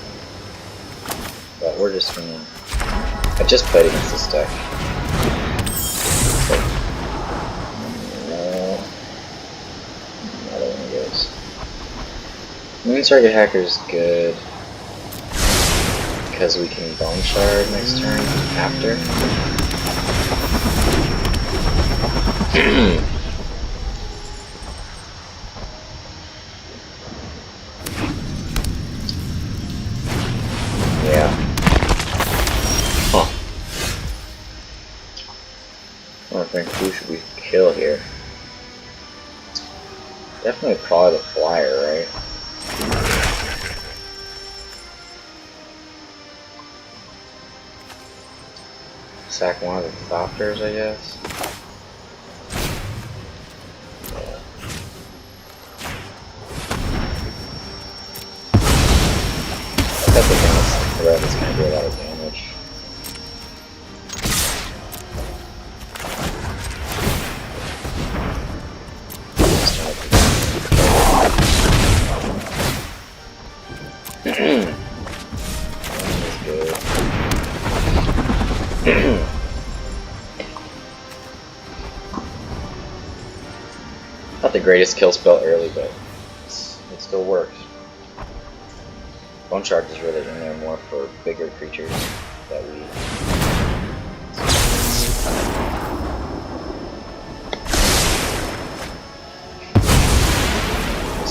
But we're just gonna... I just played against this deck. Moonstruck Hacker is good because we can Bone Shard next turn after. Yeah. Huh. I think who should we kill here? Definitely probably the flyer, right? Sack one of the Thopters, I guess. Yeah. That's the thing, the red is going to do a lot of damage. Not the greatest kill spell early, but it still works. Bone Shards is really in there more for bigger creatures that we.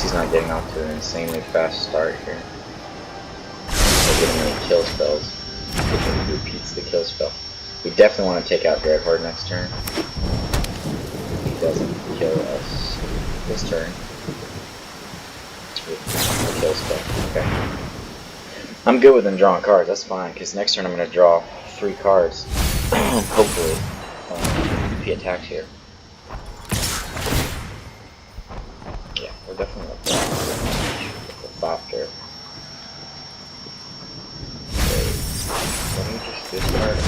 He's not getting off to an insanely fast start here. Or getting any kill spells. He repeats the kill spell. We definitely want to take out Dreadhorde next turn. He doesn't kill us this turn. With the kill spell. Okay. I'm good with him drawing cards, that's fine, because next turn I'm going to draw 3 cards. Hopefully. If he attacks here. Yeah, we're definitely up there. The Thopter. Let me just discard it.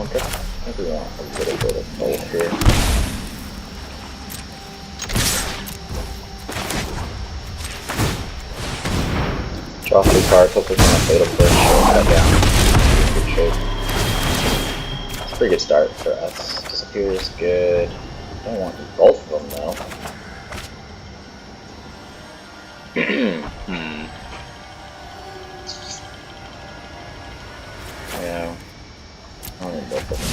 I think we want a little bit of both here. Draw 3 cards, hopefully from a Fatal Push or cut down. Good shape. It's a pretty good start for us. Disappear is good. Don't want both of them though. Yeah. I don't need both of them.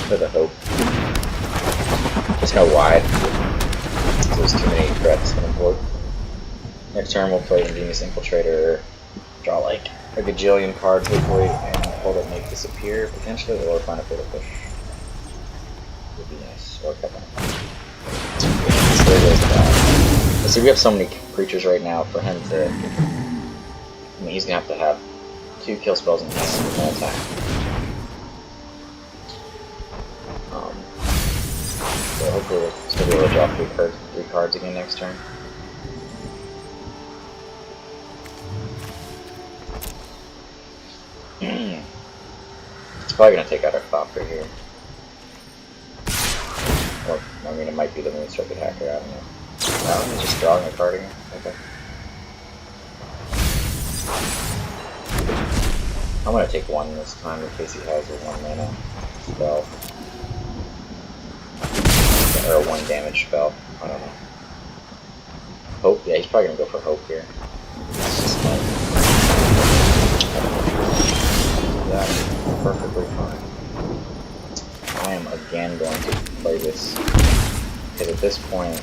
For the Hope. Just go wide. There's too many threats on the board. Next turn we'll play Ingenious Infiltrator, draw like a gajillion cards hopefully, and hold it make disappear potentially, or find a Fatal Push. Would be nice. Or cut down. See, we have so many creatures right now for him to. I mean, he's gonna have 2 kill spells in hand with one attack. So hopefully we'll still be able to draw 3 cards again next turn. It's probably gonna take out our Thopter here. Or, I mean, it might be the Moonstruck Hacker, I don't know. No, he's just drawing a card again. Okay. I'm gonna take 1 this time in case he has a 1 mana spell. Or a 1 damage spell. I don't know. Hope? Yeah, he's probably gonna go for Hope here. That's perfectly fine. I am again going to play this. Because at this point,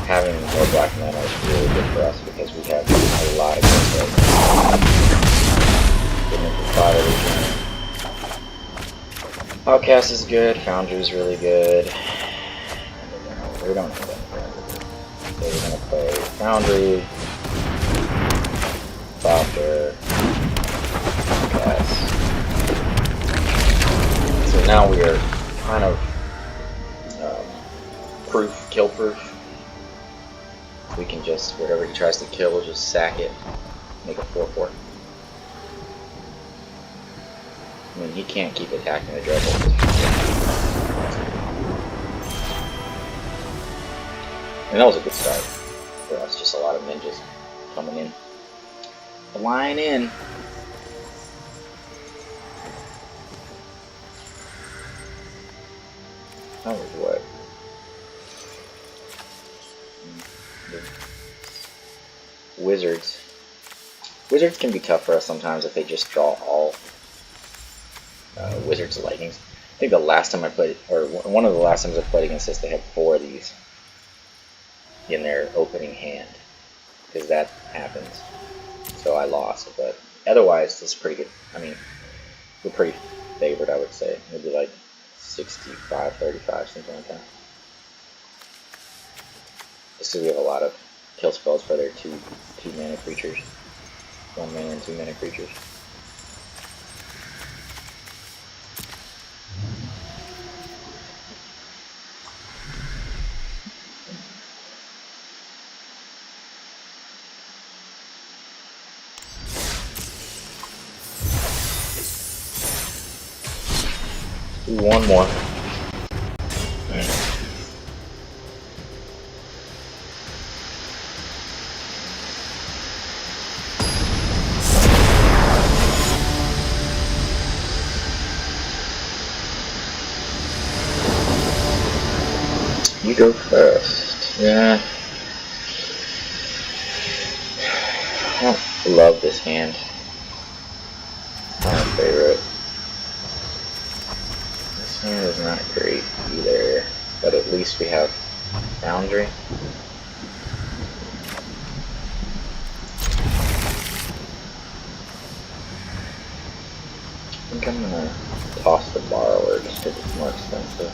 having more black mana is really good for us because we have a lot of good spells. Getting into 5 every turn. Outcast is good, Foundry is really good. We don't have anything. So we're going to play Foundry, Thopter, Outcast. So now we are kind of kill proof. We can just, whatever he tries to kill, we'll just sack it, make a 4/4. I mean, he can't keep attacking the Dreadhorde. And that was a good start for us, just a lot of ninjas coming in. Flying in. That was what? Wizards. Wizards can be tough for us sometimes if they just draw all Wizards Lightnings. I think the last time I played, or one of the last times I played against this, they had 4 of these in their opening hand, because that happens. So I lost, but otherwise it's pretty good. I mean, we're pretty favored, I would say. Maybe like 65-35, something like that. Just because we have a lot of kill spells for their two mana creatures. 1 mana and 2 mana creatures. One more. You go first. Yeah. I don't love this hand. It's not my favorite. This hand is not great either, but at least we have Foundry. I think I'm gonna toss the Borrower just because it's more expensive.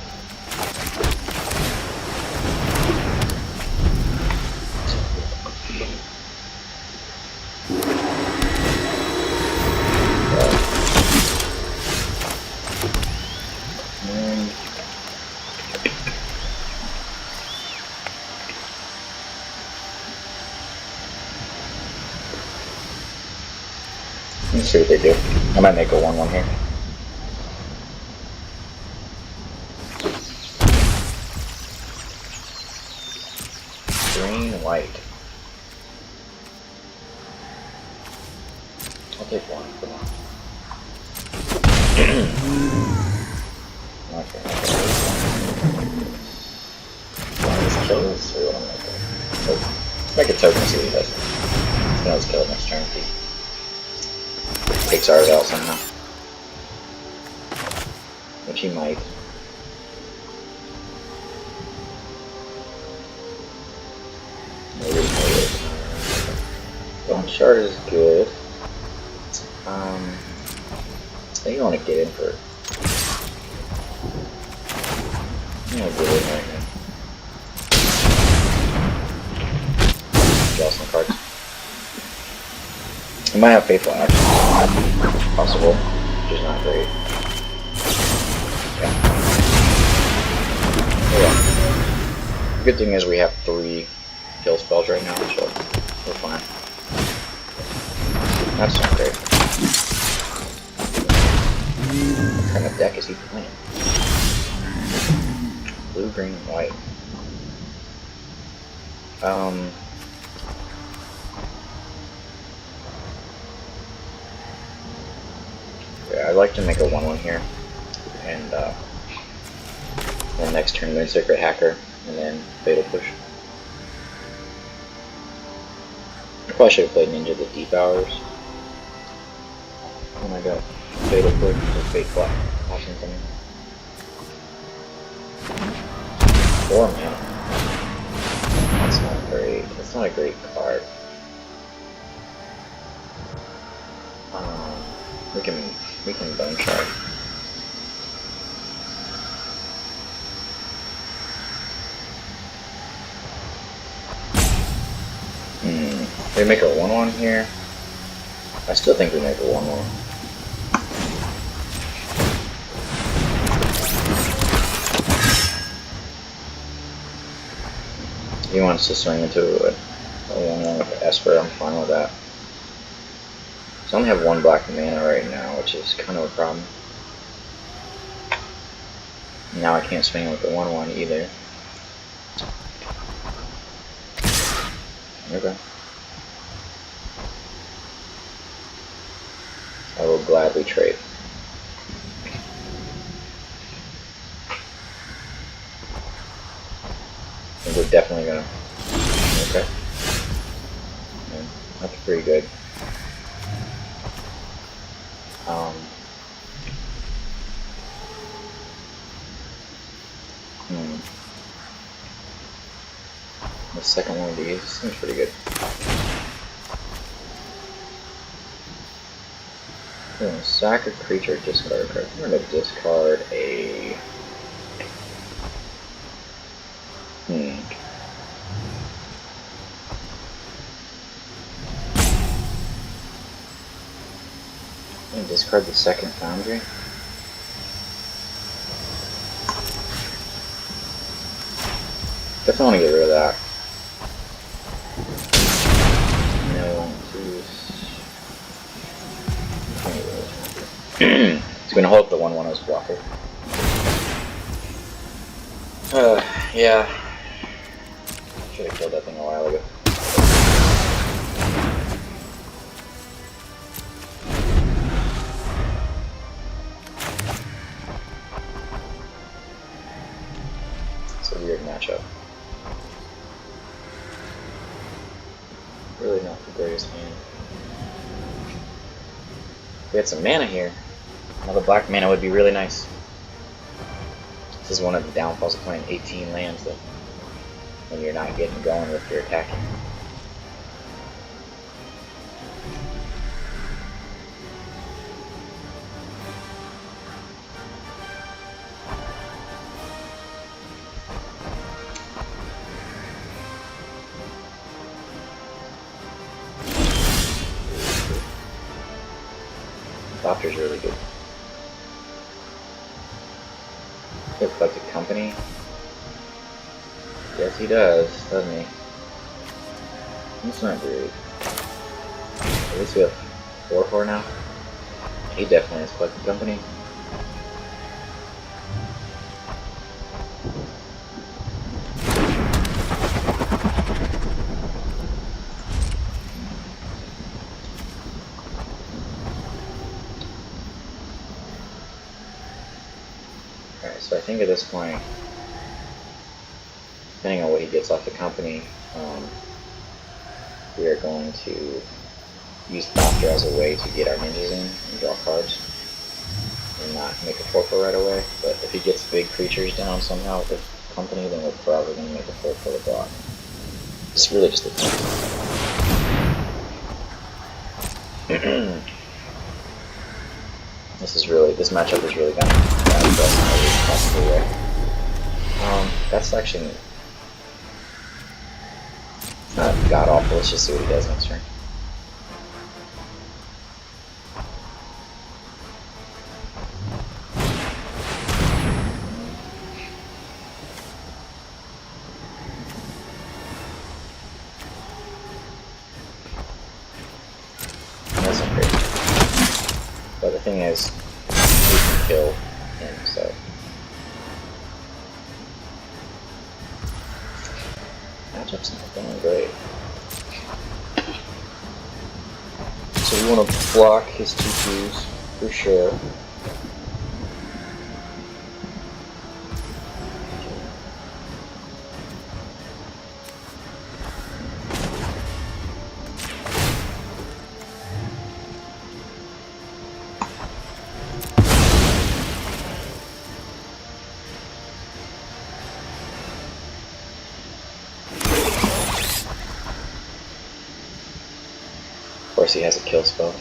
Let's see what they do. I might make a 1/1 here. Green, white. I'll take 1 for now. Okay. Let's kill this, or what am I making? Let's make a token and see what he does. He's gonna kill it next turn. Takes ours out somehow. Which he might. Maybe. Bone Shards is good. I think you want to get in for. I'm gonna get in right now. Draw some cards. I might have Faithful Action. Possible, which is not great. Yeah. Oh, yeah. Good thing is we have 3 kill spells right now, so we're fine. That's not great. What kind of deck is he playing? Blue, green, white. Yeah, I'd like to make a 1/1 here, and then next turn Moon Sacred Hacker, and then Fatal Push. I probably should have played NinJaZ the Deep Hours when I got Fatal Push or Fate Block options on me. 4 mana. That's not great. That's not a great card. We can Bone Shard. We make a 1/1 here. I still think we make a 1/1. He wants to swing into a 1/1 with Esper. I'm fine with that. So I only have 1 black mana right now, which is kind of a problem. Now I can't swing with the 1/1 either. Okay. I will gladly trade. I think we're definitely gonna. Okay. Yeah, that's pretty good. The second one of these seems pretty good. We're gonna sack a creature, discard a card. We're gonna discard a. I'm gonna discard the second Foundry. Definitely want to get rid of that. It's gonna hold the 1/1 as blocker. Yeah. Should have killed that thing a while ago. It's a weird matchup. Really not the greatest hand. If we had some mana here, another black mana would be really nice. This is one of the downfalls of playing 18 lands, though, when you're not getting going with your attacking. Ornithopter's really good. He'll collect a company. Yes, he does, doesn't he? That's not great. At least we have 4/4 now. He definitely has collected company. So I think at this point, depending on what he gets off the company, we are going to use Thopter as a way to get our ninjas in and draw cards and not make a 4/4 right away. But if he gets big creatures down somehow with the company, then we're probably going to make a 4/4 block. It's really just a this matchup is really gonna bad for us in every possible way. That's actually not god awful. Let's just see what he does next turn. That's not great. But the thing is, we can kill him, so. Matchup's not going great. So we want to block his 2/2s for sure. Of course, he has a kill spell.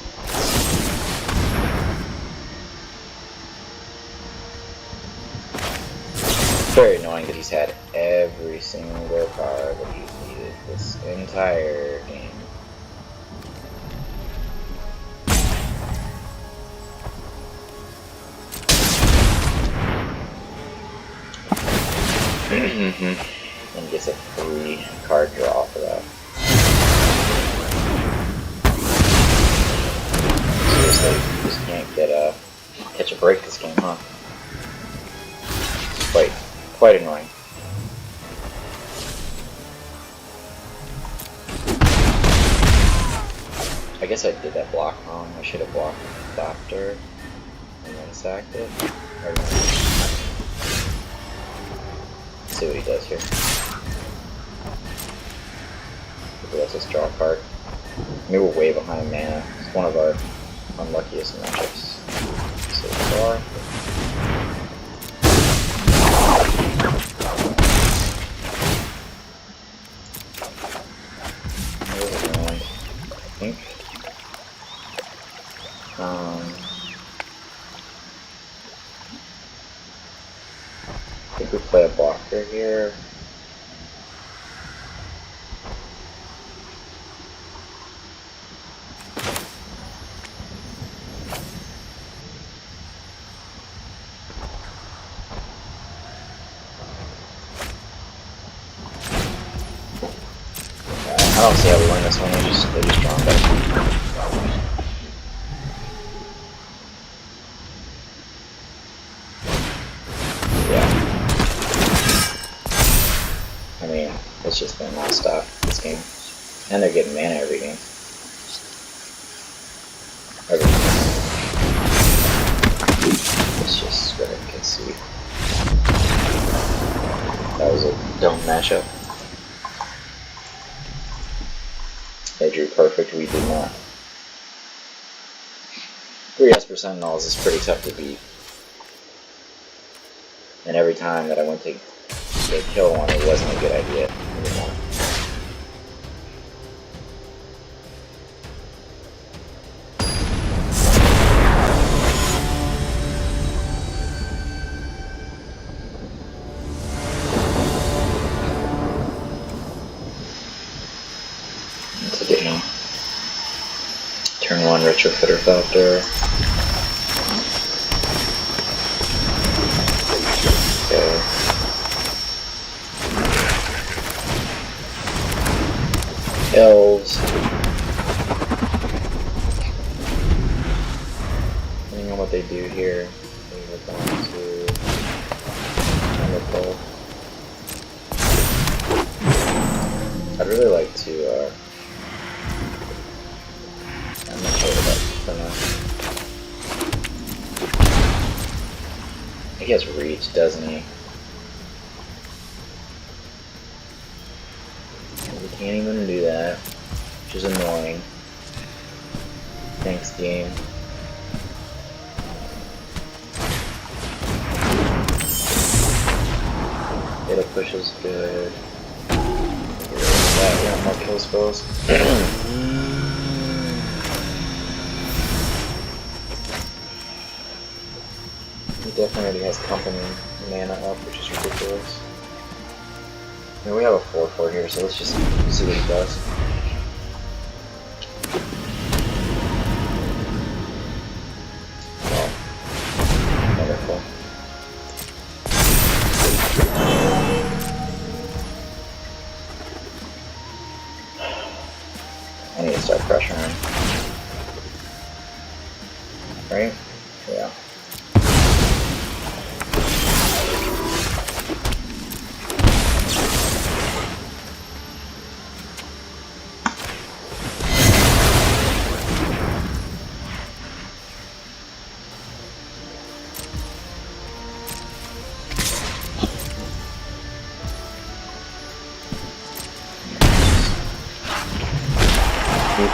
Very annoying that he's had every single card that he's needed this entire game. And gets a 3-card draw for that. Seriously, you just can't get catch a break this game, huh? It's quite annoying. I guess I did that block wrong. I should have blocked Ornithopter and then sacked it. Or no. Let's see what he does here. He lets us draw a card. Maybe we're way behind mana. It's one of our unluckiest matchups so far. I think. I think we play a blocker here. I don't see how we win this one. They just draw better. It's just been non-stop this game. And they're getting mana every game. Every game. Let's just go ahead and concede. That was a dumb matchup. They drew perfect, we did not. 3 Esper Sentinels is pretty tough to beat. And every time that I went to get kill one, it wasn't a good idea anymore. That's a game. Turn 1 Retrofitter Foundry. Okay. Elves. Depending on what they do here, we're going to Chemical. I'd really like to, I'm not sure about for now. He has reach, doesn't he? We can't even do that, which is annoying. Thanks, game. Data push is good. That, yeah, more kill spells. He definitely already has company mana up, which is ridiculous. I mean, we have a 4/4 here, so let's just see what he does. Oh, wonderful. I need to start pressuring. Right? Yeah.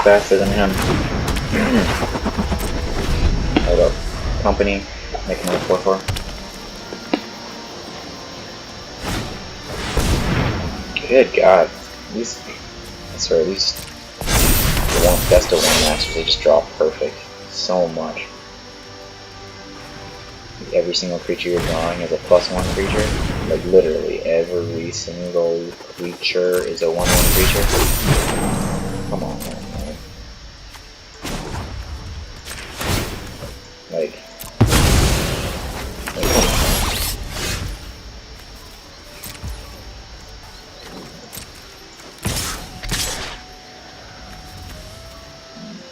Faster than him. Hold up. Company. Make another 4/4. Good God. These, I swear, these best of 1 matches, they just draw perfect. So much. Every single creature you're drawing is a +1 creature. Like literally every single creature is a 1/1 creature. Come on, man. Like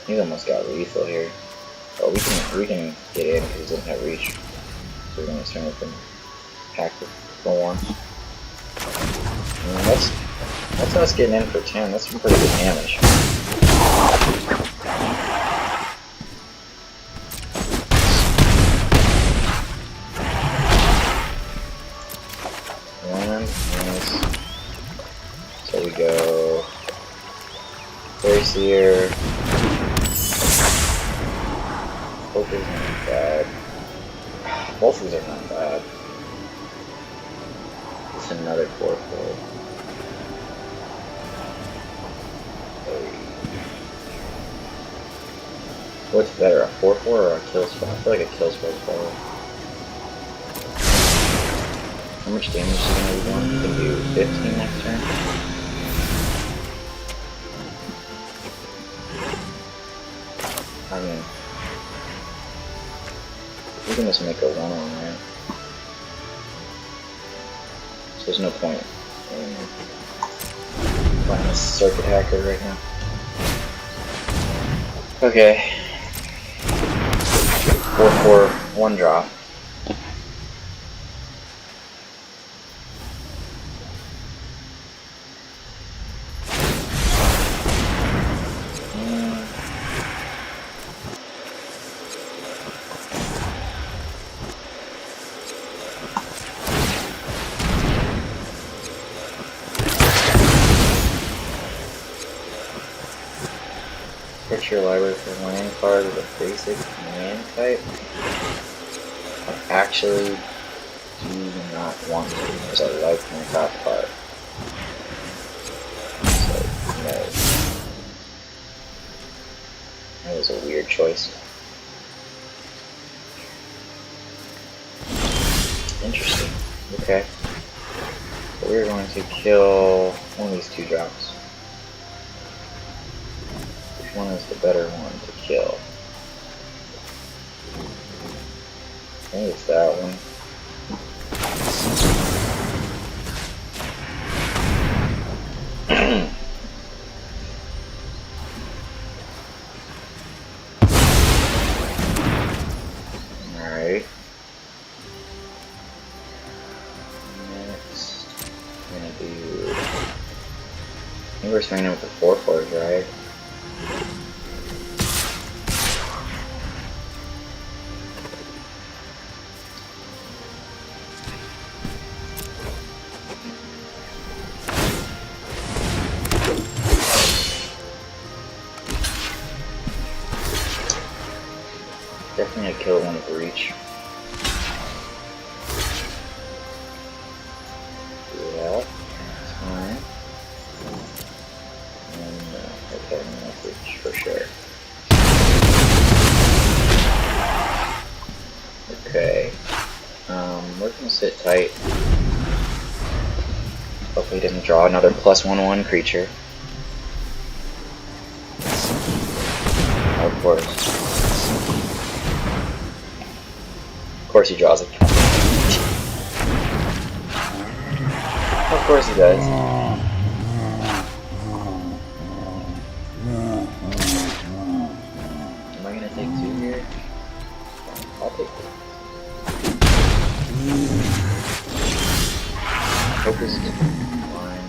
he's almost got lethal here. Oh, we can get in because he doesn't have reach. So we're gonna assume we can pack the full one. That's us getting in for 10. That's some pretty good damage. Faerie Seer. Hope is not bad. Both of these are not bad. Just another 4-4. What's better, a 4-4 or a kill spell? I feel like a kill spell is better. How much damage is he going to be doing? He can do 15 next turn. I mean, we can just make a 1-on, right? So there's no point in playing a circuit hacker right now. Okay. 4-4, 1 drop. Search your library for land card with a basic land type. I actually do not want to because I like my top card. So, no. That was a weird choice. Interesting. Okay. So we're going to kill one of these 2 drops. Which one is the better one to kill? I think it's that one. Alright. Next, we're gonna do. I think we're swinging with the 4-4s, right? Definitely a kill one with reach. Yeah, that's fine. And okay, one with reach for sure. Okay. We're gonna sit tight. Hopefully he doesn't draw another +1/1 creature. Of course. Of course he draws it. Of course he does. Am I gonna take 2 here? I'll take 2. Hope is fine.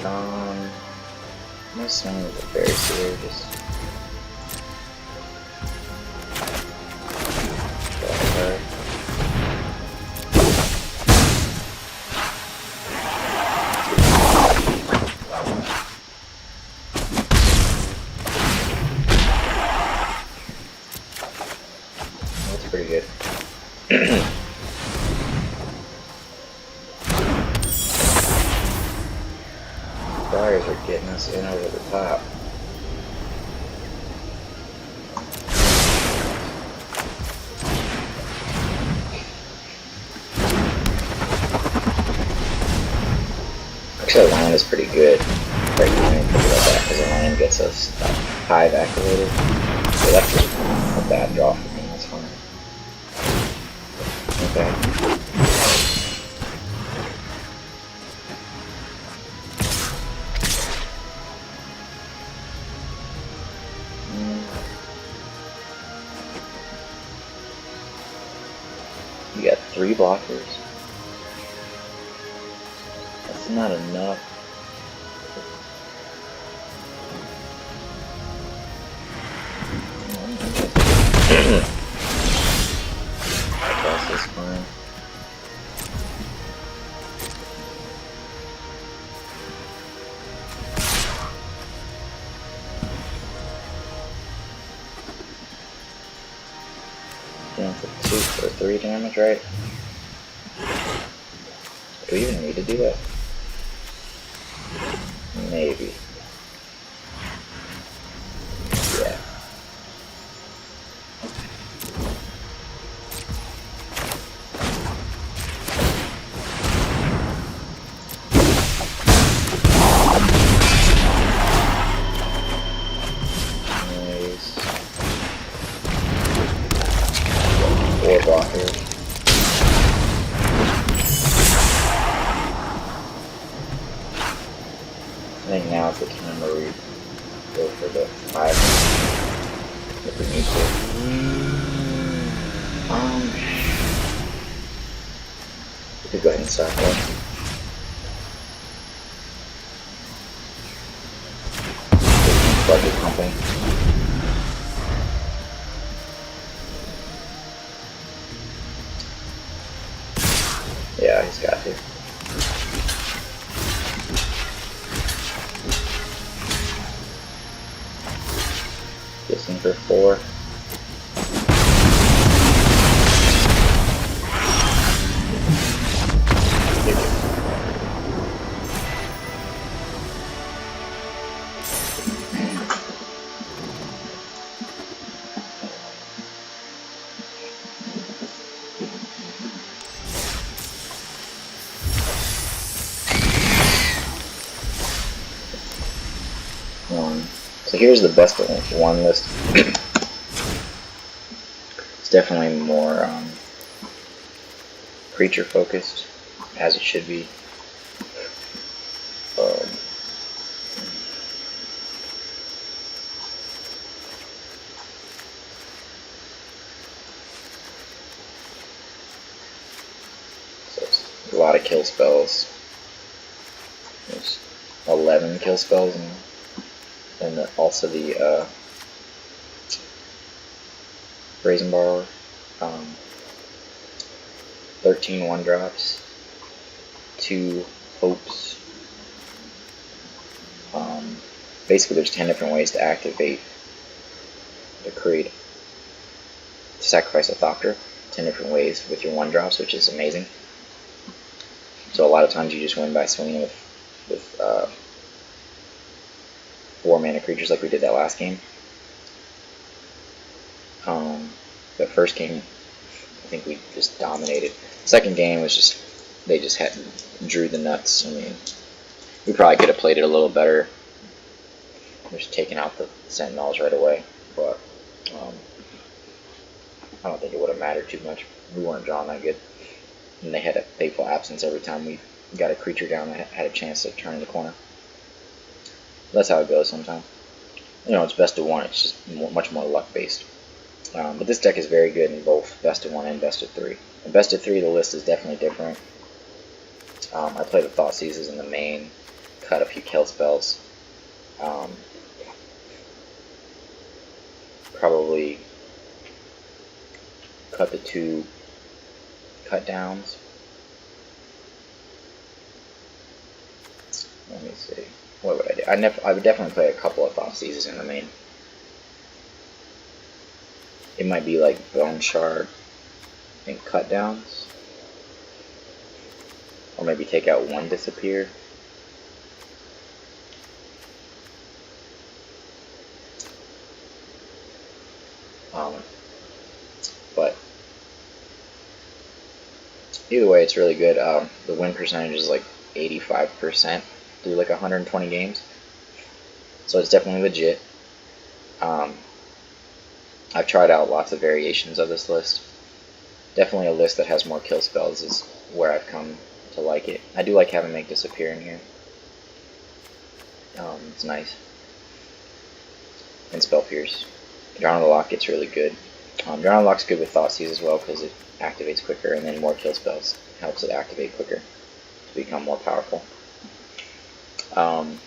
I'm gonna swing with the Faerie Seer, just that's pretty good. Flyers are getting us in over the top. Actually, the land is pretty good right now. I didn't think about that because the land gets us Hive activated. So that's just a bad draw for me. That's fine. Okay. You got 3 blockers. That's not enough. That's this fine. for 2 or 3 damage, right? Do we even need to do that? Maybe. Yeah. Nice. 4 blockers. I think now is the time where we go for the Hive if we need to. We could go ahead and stop that. Budget pumping. Yeah, he's got to. Guessing for 4. So here's the best of 1 list. It's definitely more creature focused, as it should be. So it's a lot of kill spells. There's 11 kill spells and also the Brazen Borrower. 13 1-drops, 2 hopes. Basically, there's 10 different ways to activate, to sacrifice a Ornithopter. 10 different ways with your 1-drops, which is amazing. So a lot of times you just win by swinging with 4 mana creatures like we did that last game. The first game, I think we just dominated. Second game was just, they just drew the nuts. I mean, we probably could have played it a little better. Just taking out the Sentinels right away, but I don't think it would have mattered too much. We weren't drawing that good, and they had a fateful absence every time we got a creature down that had a chance to turn the corner. That's how it goes sometimes. You know, it's best of 1. It's just much more luck based. But this deck is very good in both best of 1 and best of 3. In best of 3, the list is definitely different. I played with Thoughtseizes in the main, cut a few kill spells. Probably cut the 2 cut downs. Let me see. What would I do? I would definitely play a couple of Thoughtseizes in the main. It might be like Bone Shard and cut downs. Or maybe take out 1 disappear. But either way, it's really good. The win percentage is like 85% through like 120 games. So it's definitely legit. I've tried out lots of variations of this list. Definitely a list that has more kill spells is where I've come to like it. I do like having Make Disappear in here. It's nice. And Spell Pierce. Drown on the Loch gets really good. Drown on the Loch's good with Thoughtseize as well because it activates quicker, and then more kill spells helps it activate quicker to become more powerful. And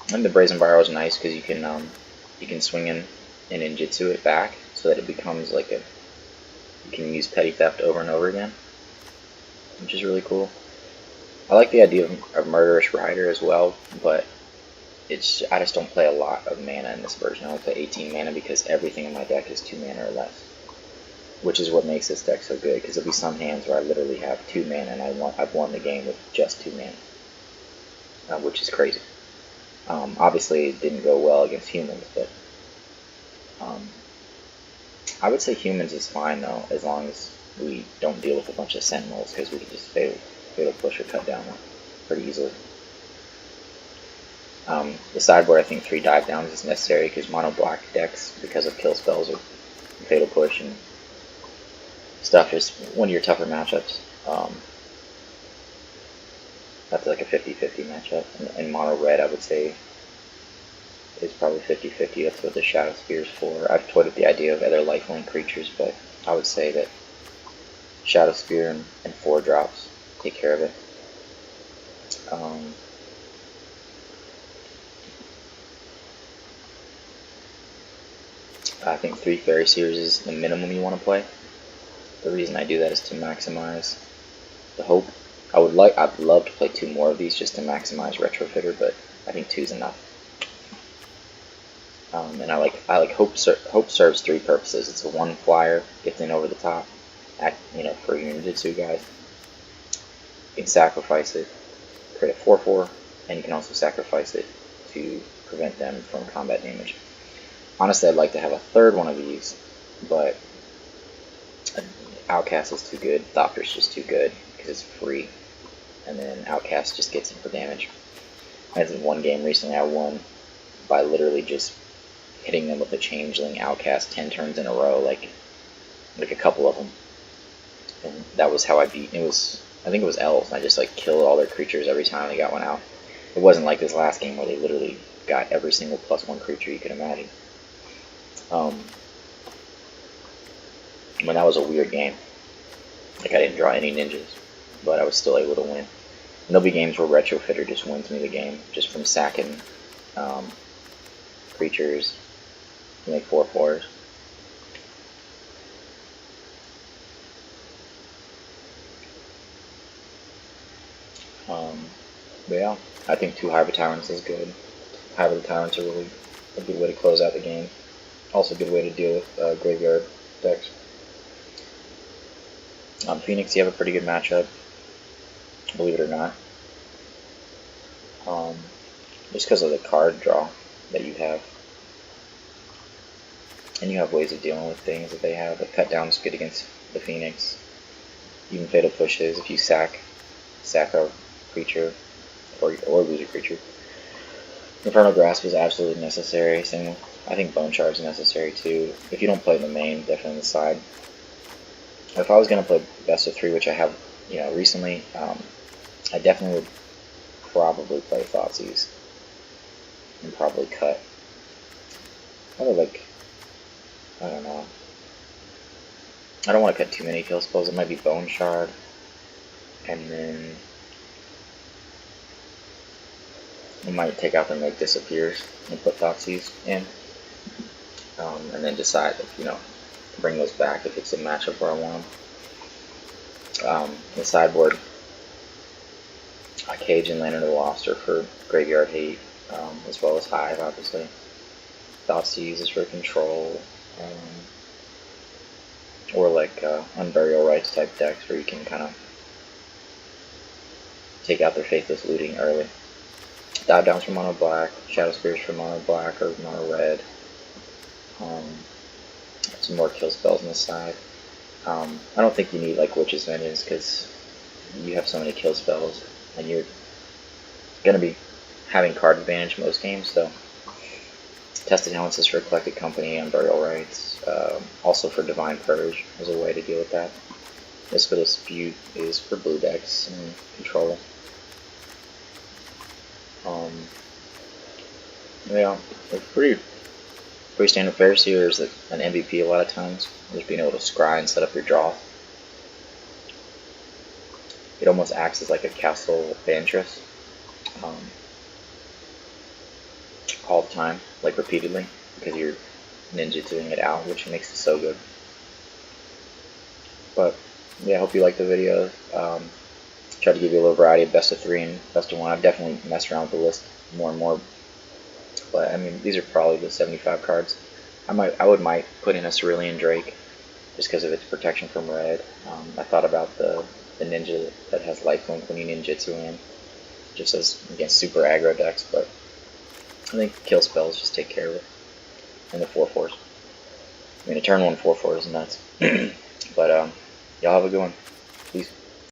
the Brazen Borrower is nice because you can swing in and ninjutsu it back so that it becomes like you can use Petty Theft over and over again, which is really cool. I like the idea of Murderous Rider as well, but I just don't play a lot of mana in this version. I only play 18 mana because everything in my deck is 2 mana or less. which is what makes this deck so good, because there'll be some hands where I literally have 2 mana and I've won the game with just 2 mana, which is crazy. Obviously it didn't go well against humans, but I would say humans is fine though, as long as we don't deal with a bunch of sentinels, because we can just fatal push or cut down pretty easily. The sideboard, I think 3 dive downs is necessary because mono black decks, because of kill spells or fatal push and stuff, is one of your tougher matchups. That's like a 50-50 matchup. And mono red, I would say, is probably 50-50. That's what the Shadowspear is for. I've toyed with the idea of other lifelink creatures, but I would say that Shadowspear and 4 drops take care of it. I think 3 Faerie Seers is the minimum you want to play. The reason I do that is to maximize the hope. I'd love to play 2 more of these just to maximize Retrofitter, but I think 2 is enough. And I like Hope. Hope serves 3 purposes. It's a 1 flyer, gets in over the top, for your NinJaZ guys. You can sacrifice it, create a 4/4, and you can also sacrifice it to prevent them from combat damage. Honestly, I'd like to have a 3rd one of these, but Outcast is too good. Thopter's just too good because it's free, and then Outcast just gets in for damage. I had one game recently I won by literally just hitting them with a Changeling Outcast 10 turns in a row, like a couple of them, and that was how I beat. I think it was elves. I just killed all their creatures every time they got one out. It wasn't like this last game where they literally got every single +1 creature you could imagine. When that was a weird game. I didn't draw any ninjas, but I was still able to win. And there'll be games where Retrofitter just wins me the game, just from sacking creatures to make 4/4s. But yeah, I think 2 Hive Tyrants is good. Hive Tyrants are really a good way to close out the game. Also a good way to deal with graveyard decks. Phoenix, you have a pretty good matchup, believe it or not. Just because of the card draw that you have. And you have ways of dealing with things that they have. The cut down is good against the Phoenix. Even fatal pushes if you sack a creature or lose a creature. Infernal Grasp is absolutely necessary. I think Bone Shards is necessary too. If you don't play in the main, definitely on the side. If I was going to play best of 3, which I have, recently, I definitely would probably play Thoughtseize and probably cut. Probably I don't know. I don't want to cut too many kill spells. It might be Bone Shard, and then I might take out their Make Disappears and put Thoughtseize in, and then decide bring those back if it's a matchup where I want them. The sideboard, Cage and Lantern of the Lost are for graveyard hate, as well as Hive, obviously. Thoughtseize is for control, or Unburial Rites type decks where you can kind of take out their Faithless Looting early. Dive Downs for mono black, Shadowspears for mono black or mono red. Some more kill spells on the side. I don't think you need Witch's Vengeance because you have so many kill spells and you're going to be having card advantage most games. So Tested Talents is for Eclectic Company and Burial Rites. Also for Divine Purge is a way to deal with that. Mystical Dispute is for blue decks and control. Yeah, it's pretty standard. Faerie Seer is an MVP a lot of times. Just being able to scry and set up your draw. It almost acts as like a castle Bantress all the time, repeatedly, because you're ninja-doing it out, which makes it so good. But yeah, I hope you liked the video. Try to give you a little variety of best of 3 and best of 1. I've definitely messed around with the list more and more. But I mean, these are probably the 75 cards. I might put in a Cerulean Drake just because of its protection from red. I thought about the ninja that has lifelink when you ninjutsu in, just as, again, super aggro decks, but I think kill spells just take care of it. And the 4/4s. I mean, a turn 1 4/4 is nuts. But y'all have a good one. Peace.